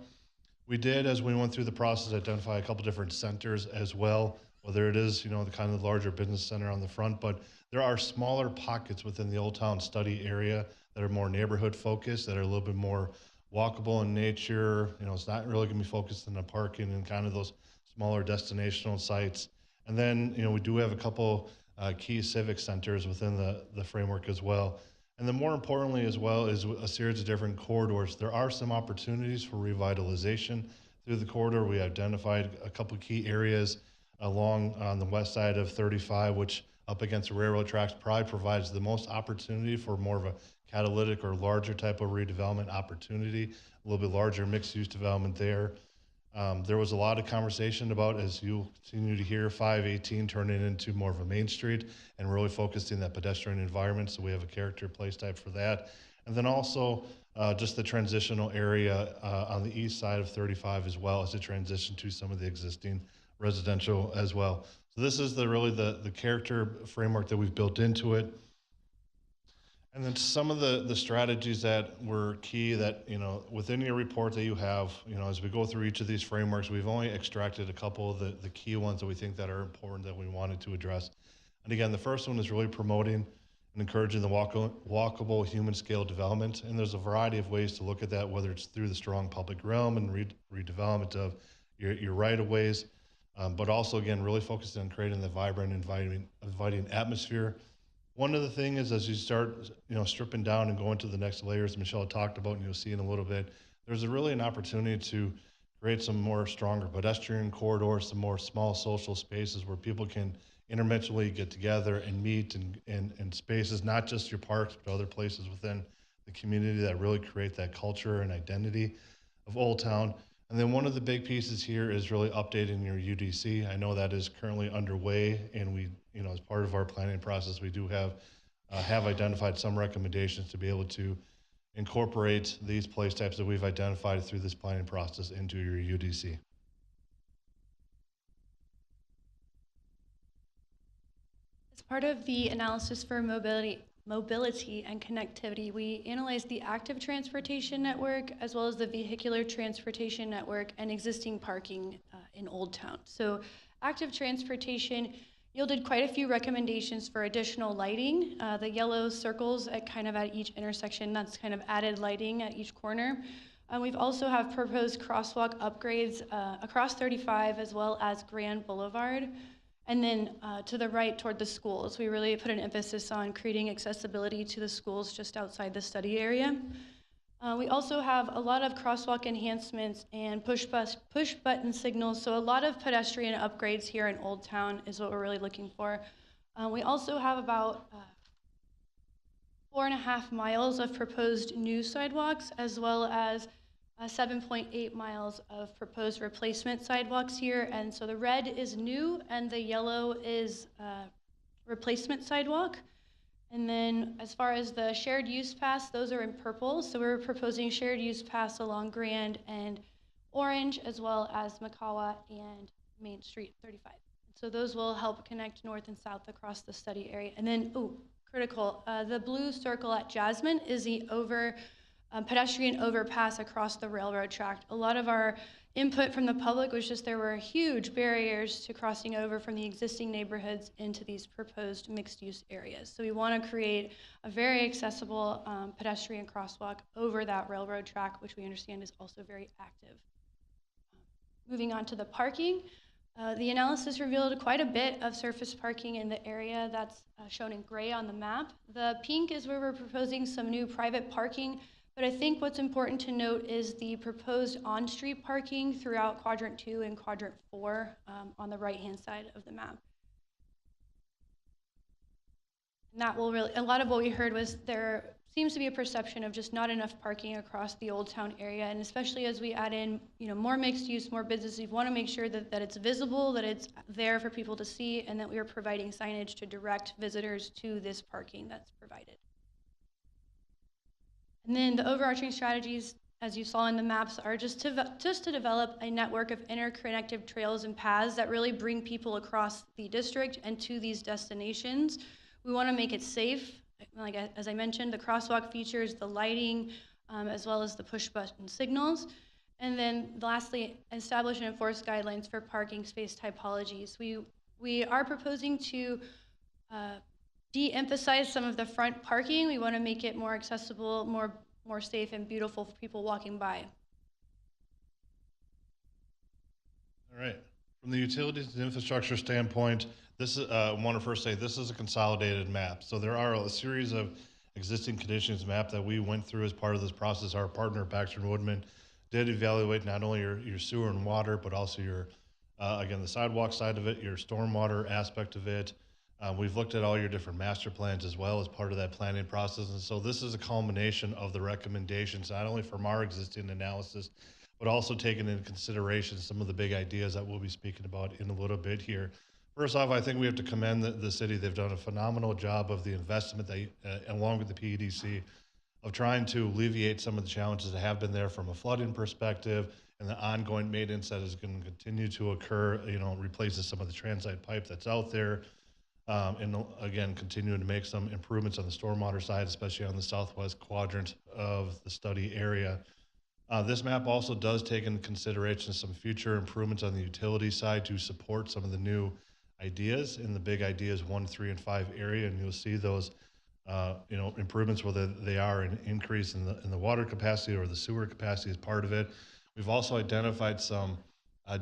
We did, as we went through the process, identify a couple different centers as well, whether it is, the kind of larger business center on the front, but there are smaller pockets within the Old Town study area that are more neighborhood focused, that are a little bit more walkable in nature. It's not really going to be focused on the parking and kind of those smaller destinational sites. And then, we do have a couple key civic centers within the framework as well. And then more importantly as well is a series of different corridors. There are some opportunities for revitalization through the corridor. We identified a couple key areas along on the west side of 35, which up against the railroad tracks probably provides the most opportunity for more of a catalytic or larger type of redevelopment opportunity, a little bit larger mixed-use development there. There was a lot of conversation about, as you continue to hear, 518 turning into more of a main street and really focusing that pedestrian environment. So we have a character place type for that. And then also just the transitional area on the east side of 35 as well as a transition to some of the existing residential as well. So this is really the character framework that we've built into it. And then some of the strategies that were key that, within your report that you have, as we go through each of these frameworks, we've only extracted a couple of the key ones that we think that are important that we wanted to address. And again, the first one is really promoting and encouraging the walkable human scale development. And there's a variety of ways to look at that, whether it's through the strong public realm and redevelopment of your right-of-ways, but also, again, really focusing on creating the vibrant, inviting atmosphere. One of the things is as you start, stripping down and going to the next layers, Michelle talked about, and you'll see in a little bit, there's really an opportunity to create some more stronger pedestrian corridors, some more small social spaces where people can intermittently get together and meet in spaces, not just your parks, but other places within the community that really create that culture and identity of Old Town. And then one of the big pieces here is really updating your UDC. I know that is currently underway, and we, as part of our planning process, we do have identified some recommendations to be able to incorporate these place types that we've identified through this planning process into your UDC. As part of the analysis for mobility and connectivity, we analyzed the active transportation network as well as the vehicular transportation network and existing parking in Old Town. So active transportation yielded quite a few recommendations for additional lighting. The yellow circles at each intersection, that's kind of added lighting at each corner. We've also have proposed crosswalk upgrades across 35 as well as Grand Boulevard. And then to the right toward the schools, we really put an emphasis on creating accessibility to the schools just outside the study area. We also have a lot of crosswalk enhancements and push button signals, so a lot of pedestrian upgrades here in Old Town is what we're really looking for. We also have about 4.5 miles of proposed new sidewalks, as well as 7.8 miles of proposed replacement sidewalks here. And so the red is new and the yellow is replacement sidewalk. And then as far as the shared use paths, those are in purple. So we're proposing shared use paths along Grand and Orange, as well as Makawa and Main Street 35. So those will help connect north and south across the study area. And then, critical, the blue circle at Jasmine is the pedestrian overpass across the railroad track. A lot of our input from the public was just there were huge barriers to crossing over from the existing neighborhoods into these proposed mixed-use areas. So we want to create a very accessible pedestrian crosswalk over that railroad track, which we understand is also very active. Moving on to the parking, the analysis revealed quite a bit of surface parking in the area that's shown in gray on the map. The pink is where we're proposing some new private parking. But I think what's important to note is the proposed on-street parking throughout Quadrant 2 and Quadrant 4 on the right-hand side of the map. And that will really, a lot of what we heard was there seems to be a perception of just not enough parking across the Old Town area, and especially as we add in, more mixed use, more business, we want to make sure that it's visible, that it's there for people to see, and that we are providing signage to direct visitors to this parking that's provided. And then the overarching strategies, as you saw in the maps, are just to develop a network of interconnected trails and paths that really bring people across the district and to these destinations. We want to make it safe. Like as I mentioned, the crosswalk features, the lighting, as well as the push button signals. And then lastly, establish and enforce guidelines for parking space typologies. We are proposing to de-emphasize some of the front parking. We want to make it more accessible, more more safe and beautiful for people walking by. All right. From the utilities and infrastructure standpoint, this is, I want to first say this is a consolidated map. So there are a series of existing conditions map that we went through as part of this process. Our partner, Baxter and Woodman, did evaluate not only your sewer and water, but also your, again, the sidewalk side of it, your stormwater aspect of it. We've looked at all your different master plans as well as part of that planning process. And so this is a culmination of the recommendations, not only from our existing analysis, but also taking into consideration some of the big ideas that we'll be speaking about in a little bit here. First off, I think we have to commend the city. They've done a phenomenal job of the investment, along with the PEDC, of trying to alleviate some of the challenges that have been there from a flooding perspective and the ongoing maintenance that is going to continue to occur, replaces some of the transite pipe that's out there. And again, continuing to make some improvements on the stormwater side, especially on the southwest quadrant of the study area. This map also does take into consideration some future improvements on the utility side to support some of the new ideas in the big ideas 1, 3, and 5 area, and you'll see those improvements, whether they are an increase in the water capacity or the sewer capacity as part of it. We've also identified some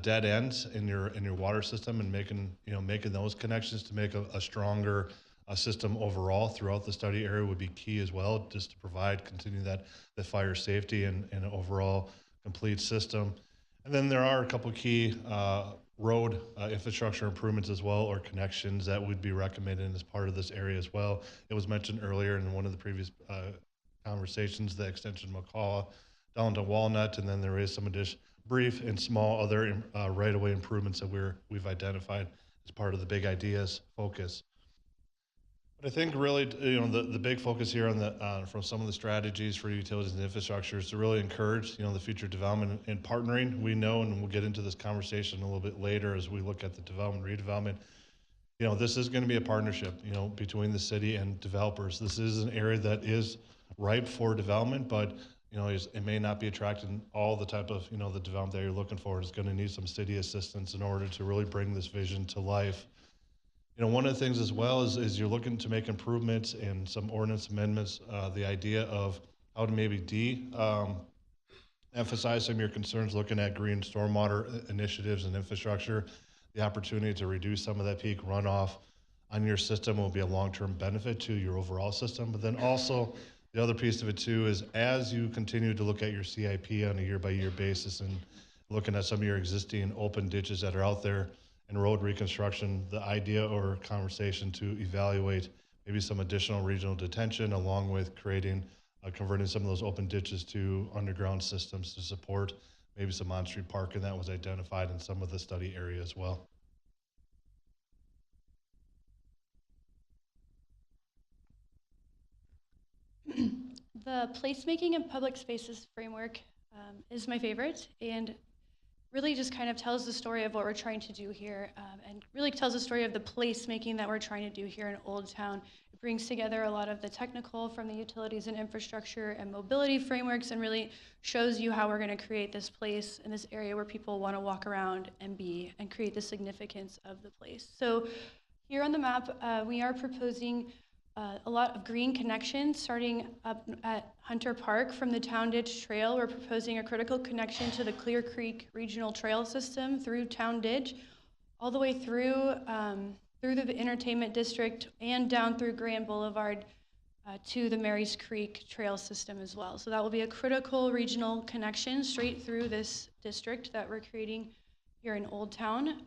dead ends in your water system and making those connections to make a stronger system overall throughout the study area would be key as well, just to continue the fire safety and an overall complete system. And then there are a couple key road infrastructure improvements as well, or connections that would be recommended as part of this area as well. It was mentioned earlier in one of the previous conversations, the extension of McCaw down to Walnut, and then there is some additional brief and small other right-of-way improvements that we've identified as part of the big ideas focus. But I think really, the big focus here on from some of the strategies for utilities and infrastructure is to really encourage, the future development and partnering. We know, and we'll get into this conversation a little bit later as we look at the development, redevelopment. This is going to be a partnership, between the city and developers. This is an area that is ripe for development, but it may not be attracting all the type of, the development that you're looking for. It's going to need some city assistance in order to really bring this vision to life. One of the things as well is you're looking to make improvements and some ordinance amendments, the idea of how to maybe emphasize some of your concerns looking at green stormwater initiatives and infrastructure. The opportunity to reduce some of that peak runoff on your system will be a long-term benefit to your overall system. But then also the other piece of it too is as you continue to look at your CIP on a year-by-year basis and looking at some of your existing open ditches that are out there, and road reconstruction, the idea or conversation to evaluate maybe some additional regional detention along with converting some of those open ditches to underground systems to support maybe some on-street parking that was identified in some of the study area as well. The placemaking and public spaces framework is my favorite, and really just kind of tells the story of what we're trying to do here, and really tells the story of the placemaking that we're trying to do here in Old Town. It brings together a lot of the technical from the utilities and infrastructure and mobility frameworks, and really shows you how we're going to create this place in this area where people want to walk around and be, and create the significance of the place. So here on the map, we are proposing a lot of green connections starting up at Hunter Park from the Town Ditch Trail. We're proposing a critical connection to the Clear Creek Regional Trail System through Town Ditch, all the way through the Entertainment District and down through Grand Boulevard to the Marys Creek Trail System as well. So that will be a critical regional connection straight through this district that we're creating here in Old Town.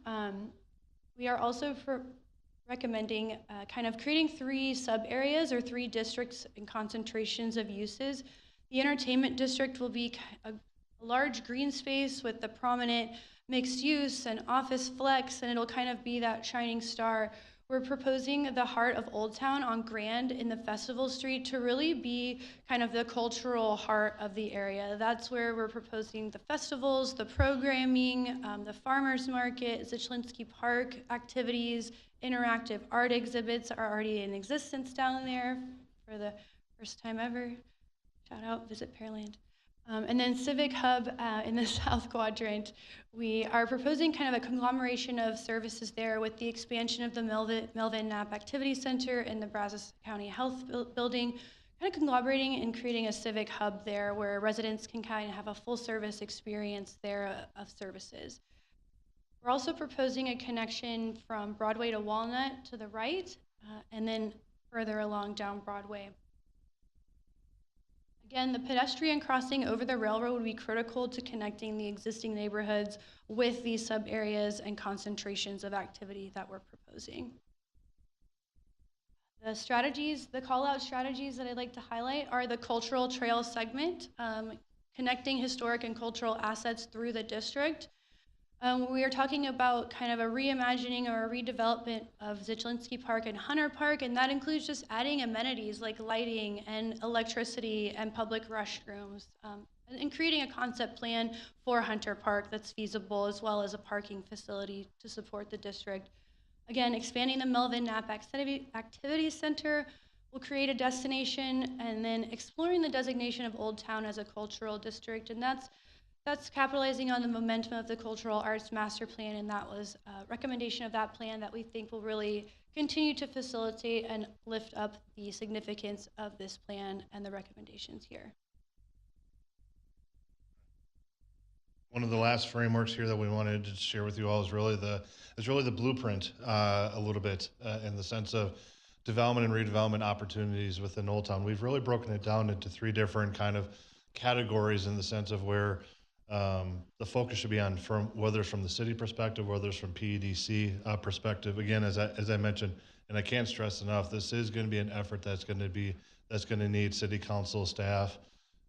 We are also recommending kind of creating 3 sub-areas or 3 districts and concentrations of uses. The entertainment district will be a large green space with the prominent mixed use and office flex, and it'll kind of be that shining star. We're proposing the heart of Old Town on Grand in the Festival Street to really be kind of the cultural heart of the area. That's where we're proposing the festivals, the programming, the farmers market, Zichlinsky Park activities, interactive art exhibits are already in existence down there for the first time ever. Shout out, visit Pearland. And then Civic Hub in the South Quadrant. We are proposing kind of a conglomeration of services there with the expansion of the Melvin Knapp Activity Center and the Brazos County Health Building, kind of collaborating and creating a civic hub there where residents can kind of have a full service experience there of services. We're also proposing a connection from Broadway to Walnut to the right, and then further along down Broadway. Again, the pedestrian crossing over the railroad would be critical to connecting the existing neighborhoods with these sub-areas and concentrations of activity that we're proposing. The strategies, the call-out strategies that I'd like to highlight are the cultural trail segment, connecting historic and cultural assets through the district. We are talking about kind of a reimagining or a redevelopment of Zichlinski Park and Hunter Park, and that includes just adding amenities like lighting and electricity and public restrooms, and creating a concept plan for Hunter Park that's feasible, as well as a parking facility to support the district. Again, expanding the Melvin Knapp Activity Center will create a destination, and then exploring the designation of Old Town as a cultural district, and that's capitalizing on the momentum of the Cultural Arts Master Plan, and that was a recommendation of that plan that we think will really continue to facilitate and lift up the significance of this plan and the recommendations here. One of the last frameworks here that we wanted to share with you all is really the blueprint a little bit in the sense of development and redevelopment opportunities within Old Town. We've really broken it down into 3 different kind of categories in the sense of where the focus should be on whether it's from the city perspective, whether it's from PEDC perspective. Again, as I mentioned, and I can't stress enough, this is going to be an effort that's going to need city council staff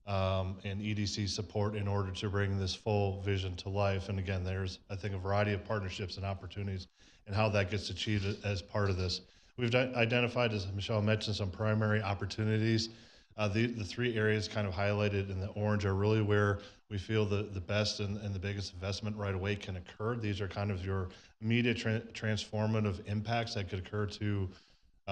and EDC support in order to bring this full vision to life. And again, there's, I think, a variety of partnerships and opportunities and how that gets achieved as part of this. We've identified, as Michelle mentioned, some primary opportunities. The 3 areas kind of highlighted in the orange are really where we feel the best and the biggest investment right away can occur. These are kind of your immediate transformative impacts that could occur to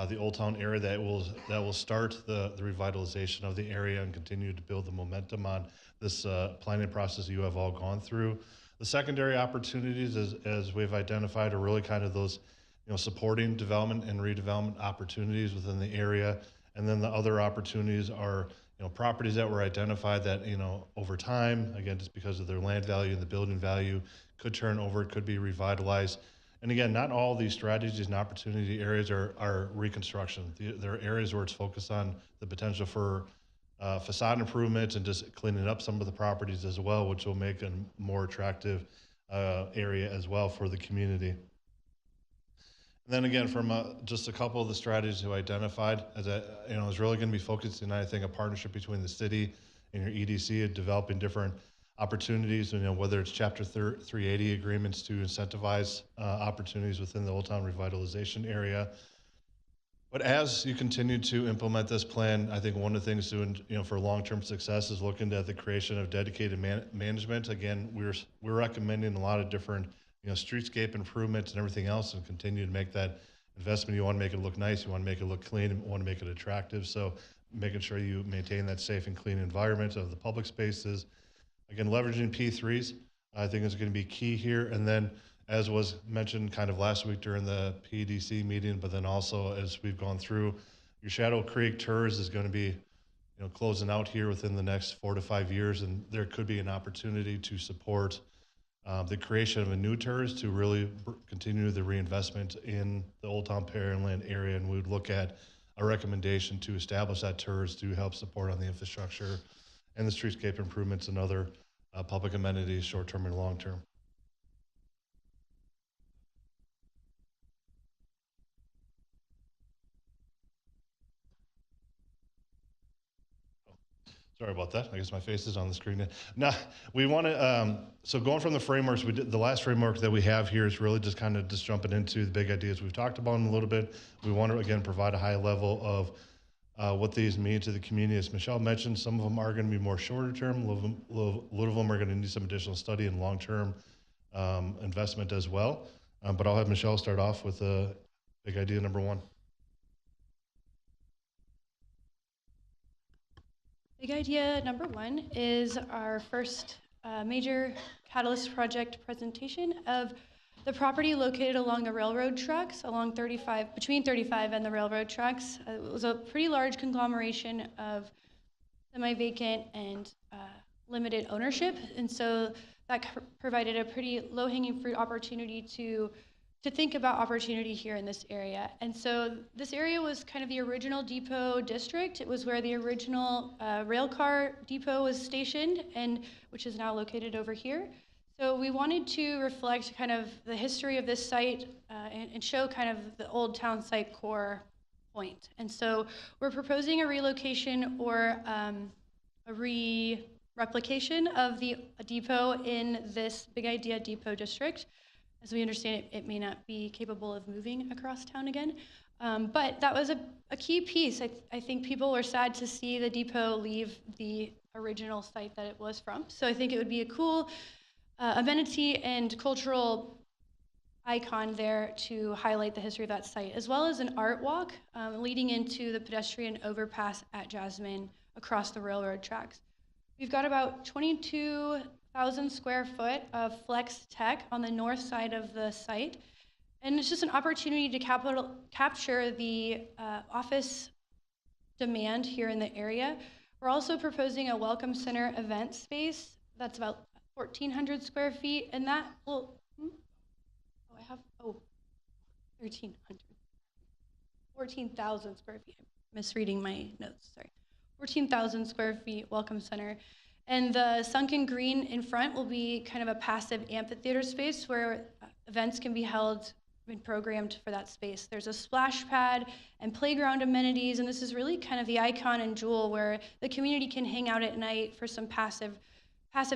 the Old Town area that will start the revitalization of the area and continue to build the momentum on this planning process you have all gone through. The secondary opportunities, as we've identified, are really kind of those, supporting development and redevelopment opportunities within the area. And then the other opportunities are, properties that were identified that, over time, again, just because of their land value and the building value, could turn over, could be revitalized. And again, not all these strategies and opportunity areas are reconstruction. There are areas where it's focused on the potential for facade improvements and just cleaning up some of the properties as well, which will make a more attractive area as well for the community. And then again, from just a couple of the strategies we identified, is really going to be focused in, I think, a partnership between the city and your EDC of developing different opportunities, whether it's Chapter 380 agreements to incentivize opportunities within the Old Town revitalization area. But as you continue to implement this plan, I think one of the things to, for long-term success is looking at the creation of dedicated management. Again, we're recommending a lot of different streetscape improvements and everything else, and continue to make that investment. You want to make it look nice, you want to make it look clean, and you want to make it attractive. So making sure you maintain that safe and clean environment of the public spaces. Again, leveraging P3s, I think is going to be key here. And then, as was mentioned kind of last week during the PEDC meeting, but then also as we've gone through, your Shadow Creek TERS is going to be closing out here within the next 4 to 5 years, and there could be an opportunity to support the creation of a new TERS to really continue the reinvestment in the Old Town Pearland area, and we would look at a recommendation to establish that TERS to help support on the infrastructure and the streetscape improvements and other public amenities, short-term and long-term. Sorry about that. I guess my face is on the screen. Now, we want to, so going from the frameworks, the last framework that we have here is really just kind of just jumping into the big ideas. We've talked about them a little bit. We want to, again, provide a high level of what these mean to the community. As Michelle mentioned, some of them are going to be more shorter term. A little of them are going to need some additional study and long-term investment as well. But I'll have Michelle start off with big idea number 1. Big idea number 1 is our first major Catalyst project presentation of The property located along the railroad tracks, between 35 and the railroad tracks, it was a pretty large conglomeration of semi-vacant and limited ownership, and so that provided a pretty low-hanging fruit opportunity to think about opportunity here in this area. And so this area was kind of the original depot district. It was where the original rail car depot was stationed, and which is now located over here. So we wanted to reflect kind of the history of this site and show kind of the old town site core point. And so we're proposing a relocation or a replication of the depot in this Big Idea Depot district. As we understand it, it may not be capable of moving across town again. But that was a key piece. I think people were sad to see the depot leave the original site that it was from. So I think it would be a cool amenity and cultural icon there to highlight the history of that site, as well as an art walk leading into the pedestrian overpass at Jasmine across the railroad tracks. We've got about 22,000 square foot of flex tech on the north side of the site. And it's just an opportunity to capture the office demand here in the area. We're also proposing a welcome center event space that's about 1,400 square feet, and that will, 1,300. 14,000 square feet. I'm misreading my notes, sorry. 14,000 square feet welcome center. And the sunken green in front will be kind of a passive amphitheater space where events can be held and programmed for that space. There's a splash pad and playground amenities, and this is really kind of the icon and jewel where the community can hang out at night for some passive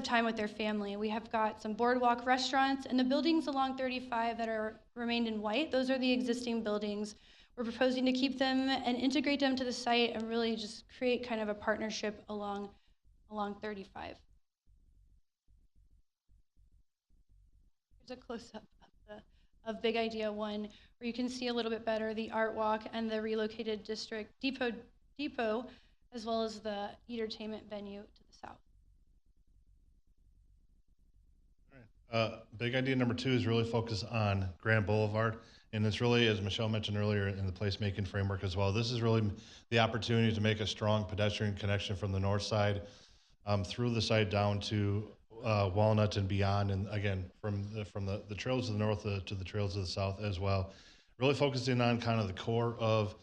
time with their family. We have got some boardwalk restaurants, and the buildings along 35 that are remained in white, those are the existing buildings. We're proposing to keep them and integrate them to the site and really just create kind of a partnership along 35. Here's a close-up of Big Idea 1, where you can see a little bit better the art walk and the relocated district depot, as well as the entertainment venue to the south. Big idea number 2 is really focused on Grand Boulevard. And it's really, as Michelle mentioned earlier, in the placemaking framework as well. This is really the opportunity to make a strong pedestrian connection from the north side through the site down to Walnut and beyond. And again, from the trails of the north to the trails of the south as well. Really focusing on kind of the core of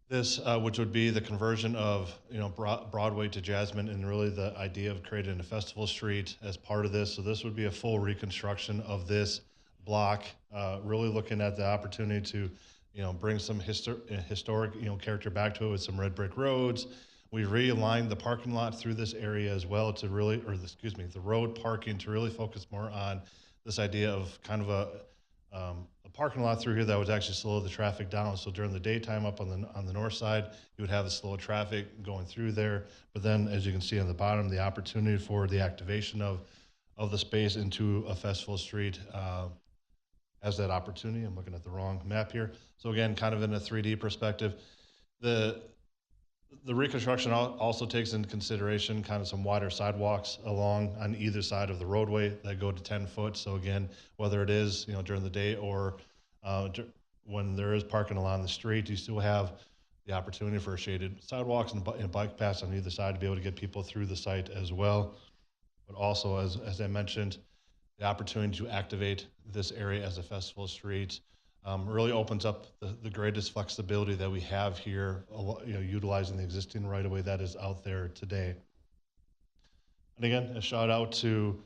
this, which would be the conversion of Broadway to Jasmine, and really the idea of creating a festival street as part of this. So this would be a full reconstruction of this block, really looking at the opportunity to bring some historic character back to it with some red brick roads. We realigned the parking lot through this area as well to really, the road parking to really focus more on this idea of kind of a parking lot through here that would actually slow the traffic down. So during the daytime up on the north side, you would have the slow traffic going through there. But then, as you can see on the bottom, the opportunity for the activation of the space into a festival street as that opportunity. I'm looking at the wrong map here. So again, kind of in a 3D perspective. The reconstruction also takes into consideration kind of some wider sidewalks along on either side of the roadway that go to 10 foot. So again, whether it is during the day or when there is parking along the street, you still have the opportunity for shaded sidewalks and bike paths on either side to be able to get people through the site as well. But also, as I mentioned, the opportunity to activate this area as a festival street really opens up the greatest flexibility that we have here, utilizing the existing right-of-way that is out there today. And again, a shout out to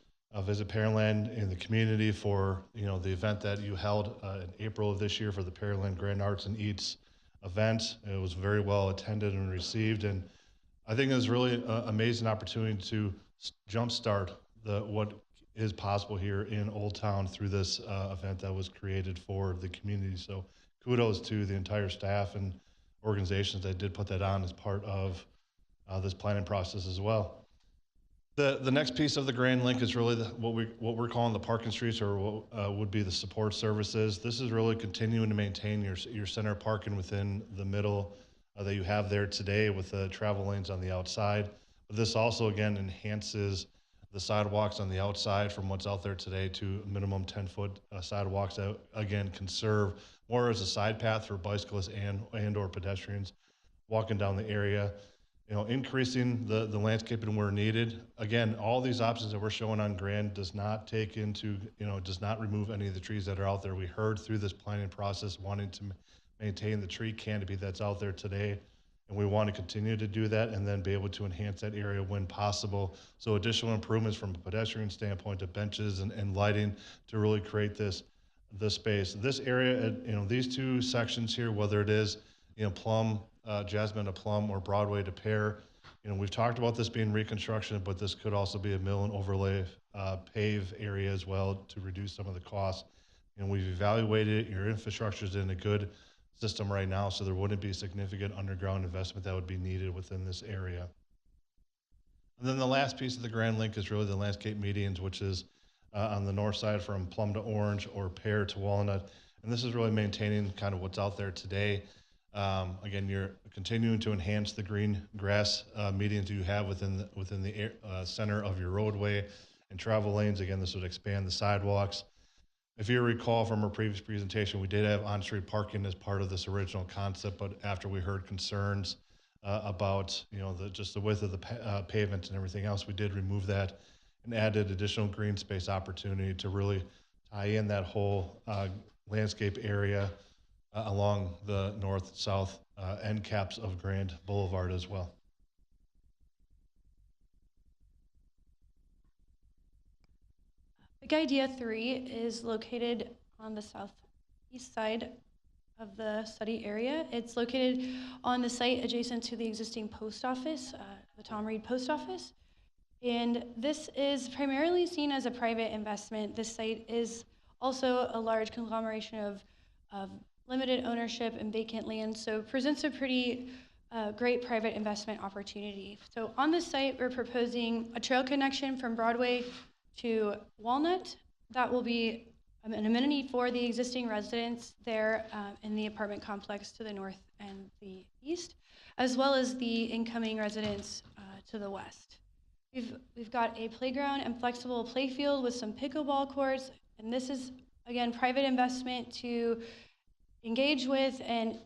Visit Pearland in the community for the event that you held in April of this year for the Pearland Grand Arts and Eats event. It was very well attended and received, and I think it was really an amazing opportunity to jumpstart what is possible here in Old Town through this event that was created for the community. So kudos to the entire staff and organizations that did put that on as part of this planning process as well. The next piece of the Grand Link is really what we're calling the parking streets, or what would be the support services. This is really continuing to maintain your center parking within the middle that you have there today with the travel lanes on the outside. But this also, again, enhances the sidewalks on the outside from what's out there today to minimum 10-foot sidewalks that, again, can serve more as a side path for bicyclists and or pedestrians walking down the area. You know, increasing the landscaping where needed. Again, all these options that we're showing on Grand does not take into, does not remove any of the trees that are out there. We heard through this planning process wanting to maintain the tree canopy that's out there today. And we want to continue to do that and then be able to enhance that area when possible. So additional improvements from a pedestrian standpoint to benches and lighting to really create this space. This area, these two sections here, whether it is, Plum, Jasmine to Plum or Broadway to Pear, we've talked about this being reconstruction, but this could also be a mill and overlay pave area as well to reduce some of the costs. We've evaluated it. Your infrastructure is in a good system right now, so there wouldn't be significant underground investment that would be needed within this area. And then the last piece of the Grand Link is really the landscape medians, which is on the north side from Plum to Orange or Pear to Walnut. And this is really maintaining kind of what's out there today. Again, you're continuing to enhance the green grass medians you have within the center of your roadway and travel lanes. Again, this would expand the sidewalks. If you recall from our previous presentation, we did have on-street parking as part of this original concept, but after we heard concerns about just the width of the pavement and everything else, we did remove that and added additional green space opportunity to really tie in that whole landscape area along the north-south end caps of Grand Boulevard as well. Big Idea 3 is located on the southeast side of the study area. It's located on the site adjacent to the existing post office, the Tom Reed Post Office. And this is primarily seen as a private investment. This site is also a large conglomeration of limited ownership and vacant land, so presents a pretty great private investment opportunity. So on this site, we're proposing a trail connection from Broadway to Walnut. That will be an amenity for the existing residents there in the apartment complex to the north and the east, as well as the incoming residents to the west. We've got a playground and flexible playfield with some pickleball courts, and this is, again, private investment to engage with and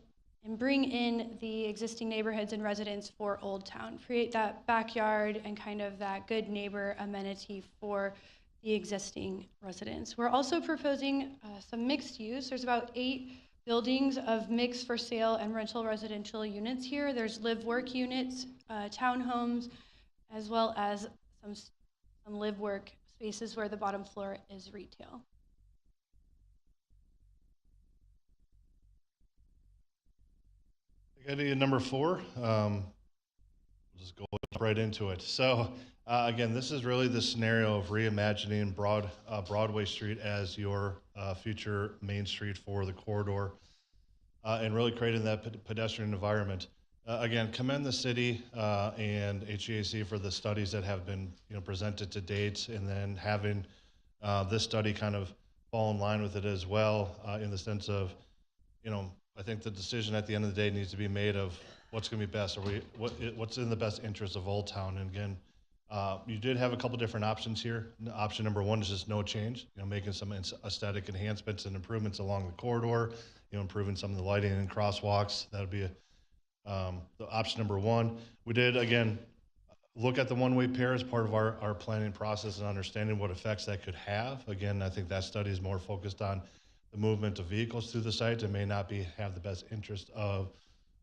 bring in the existing neighborhoods and residents for Old Town, create that backyard and kind of that good neighbor amenity for the existing residents. We're also proposing some mixed use. There's about 8 buildings of mixed for sale and rental residential units here. There's live work units, townhomes, as well as some live work spaces where the bottom floor is retail. Idea number 4, we'll just go right into it. So again, this is really the scenario of reimagining Broadway Street as your future main street for the corridor and really creating that pedestrian environment. Again, commend the city and HGAC for the studies that have been presented to date, and then having this study kind of fall in line with it as well in the sense of, I think the decision at the end of the day needs to be made of what's going to be best, what's in the best interest of Old Town. And again, you did have a couple different options here. Option number 1 is just no change, making some aesthetic enhancements and improvements along the corridor, improving some of the lighting and crosswalks. That would be the option number 1. We did, again, look at the one-way pair as part of our planning process and understanding what effects that could have. Again, I think that study is more focused on the movement of vehicles through the site and may not have the best interest of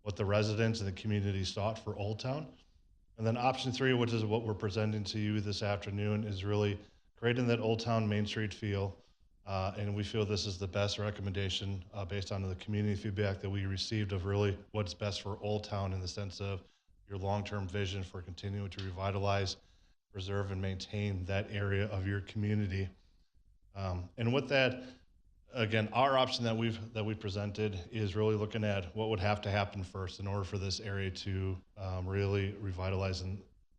what the residents and the community sought for Old Town. And then option 3, which is what we're presenting to you this afternoon, is really creating that Old Town Main Street feel. And we feel this is the best recommendation based on the community feedback that we received of really what's best for Old Town in the sense of your long-term vision for continuing to revitalize, preserve, and maintain that area of your community. And with that, again, our option that we've presented is really looking at what would have to happen first in order for this area to really revitalize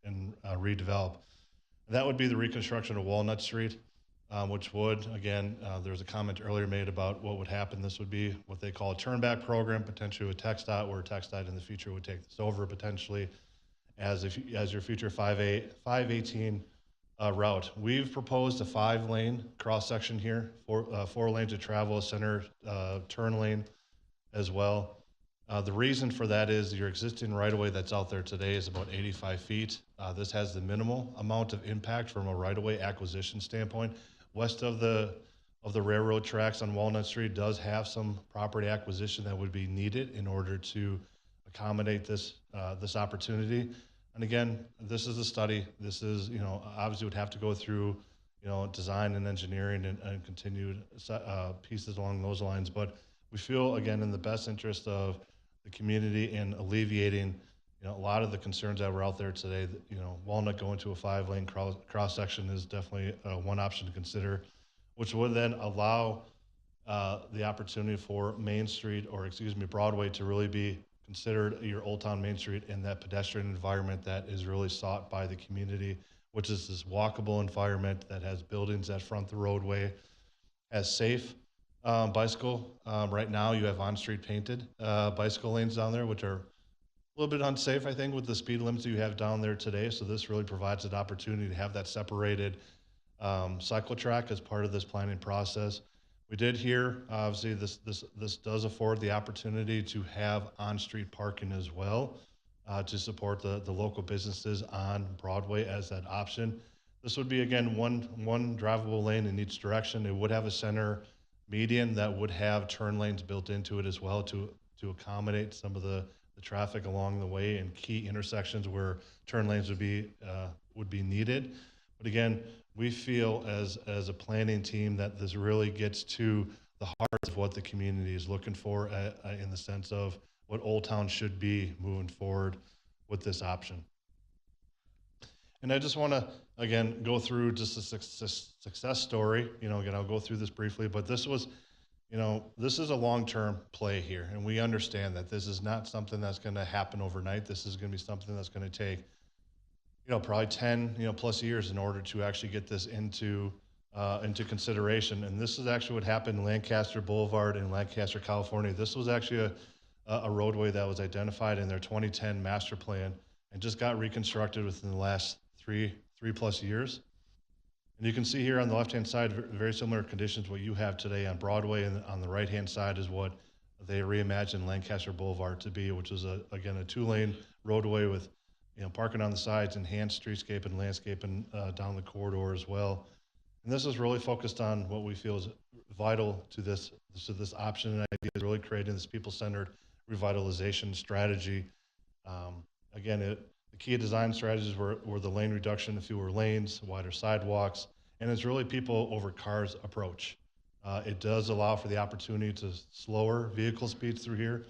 and redevelop. And that would be the reconstruction of Walnut Street, which would, again, there was a comment earlier made about what would happen. This would be what they call a turn-back program, potentially with TxDOT, where TxDOT in the future would take this over potentially as your future 518 route. We've proposed a 5-lane cross-section here, 4 lanes of travel, a center turn lane as well. The reason for that is your existing right-of-way that's out there today is about 85 feet. This has the minimal amount of impact from a right-of-way acquisition standpoint. West of the railroad tracks on Walnut Street does have some property acquisition that would be needed in order to accommodate this opportunity. And again, this is a study. This is, obviously would have to go through, design and engineering and continued pieces along those lines. But we feel, again, in the best interest of the community and alleviating, a lot of the concerns that were out there today, that, Walnut going to a 5-lane cross section is definitely one option to consider, which would then allow the opportunity for Main Street, or Broadway, to really be considered your Old Town Main Street in that pedestrian environment that is really sought by the community, which is this walkable environment that has buildings that front the roadway, has safe bicycle. Right now you have on-street painted bicycle lanes down there, which are a little bit unsafe, I think, with the speed limits you have down there today. So this really provides an opportunity to have that separated cycle track as part of this planning process. We did hear, obviously, this does afford the opportunity to have on-street parking as well, to support the local businesses on Broadway as that option. This would be, again, one drivable lane in each direction. It would have a center median that would have turn lanes built into it as well to accommodate some of the traffic along the way and key intersections where turn lanes would be needed. But again, we feel as a planning team that this really gets to the heart of what the community is looking for in the sense of what Old Town should be moving forward with this option. And I just want to, again, go through just a success story. Again, I'll go through this briefly, but this was, this is a long-term play here. And we understand that this is not something that's going to happen overnight. This is going to be something that's going to take probably 10, plus years in order to actually get this into consideration. And this is actually what happened in Lancaster Boulevard in Lancaster, California. This was actually a roadway that was identified in their 2010 master plan and just got reconstructed within the last three plus years. And you can see here on the left-hand side, very similar conditions what you have today on Broadway, and on the right-hand side is what they reimagined Lancaster Boulevard to be, which is again a 2-lane roadway with parking on the sides, enhanced streetscape and landscaping down the corridor as well. And this is really focused on what we feel is vital to this option and idea, is really creating this people-centered revitalization strategy. Again, the key design strategies were the lane reduction, fewer lanes, wider sidewalks, and it's really people over cars approach. It does allow for the opportunity to slower vehicle speeds through here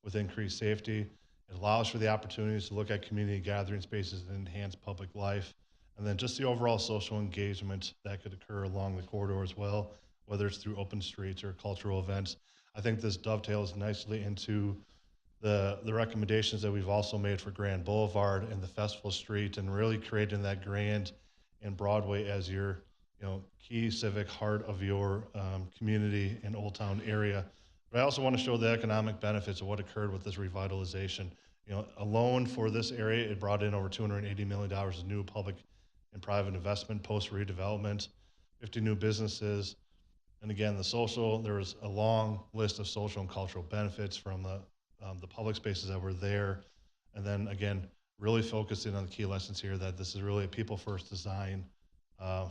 with increased safety. It allows for the opportunities to look at community gathering spaces and enhance public life. And then just the overall social engagement that could occur along the corridor as well, whether it's through open streets or cultural events. I think this dovetails nicely into the recommendations that we've also made for Grand Boulevard and the Festival Street, and really creating that Grand and Broadway as your key civic heart of your community and Old Town area. But I also want to show the economic benefits of what occurred with this revitalization. Alone for this area, it brought in over $280 million of new public and private investment post redevelopment, 50 new businesses. And again, there was a long list of social and cultural benefits from the public spaces that were there. And then again, really focusing on the key lessons here that this is really a people-first design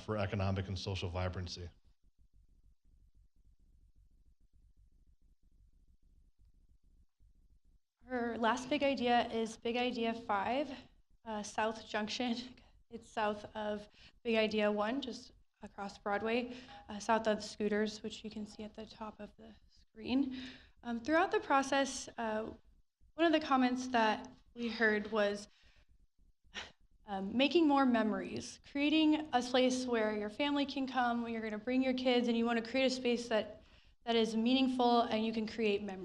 for economic and social vibrancy. Our last big idea is Big Idea 5, South Junction. It's south of Big Idea 1, just across Broadway, south of the scooters, which you can see at the top of the screen. Throughout the process, one of the comments that we heard was making more memories, creating a place where your family can come, where you're going to bring your kids, and you want to create a space that is meaningful and you can create memories.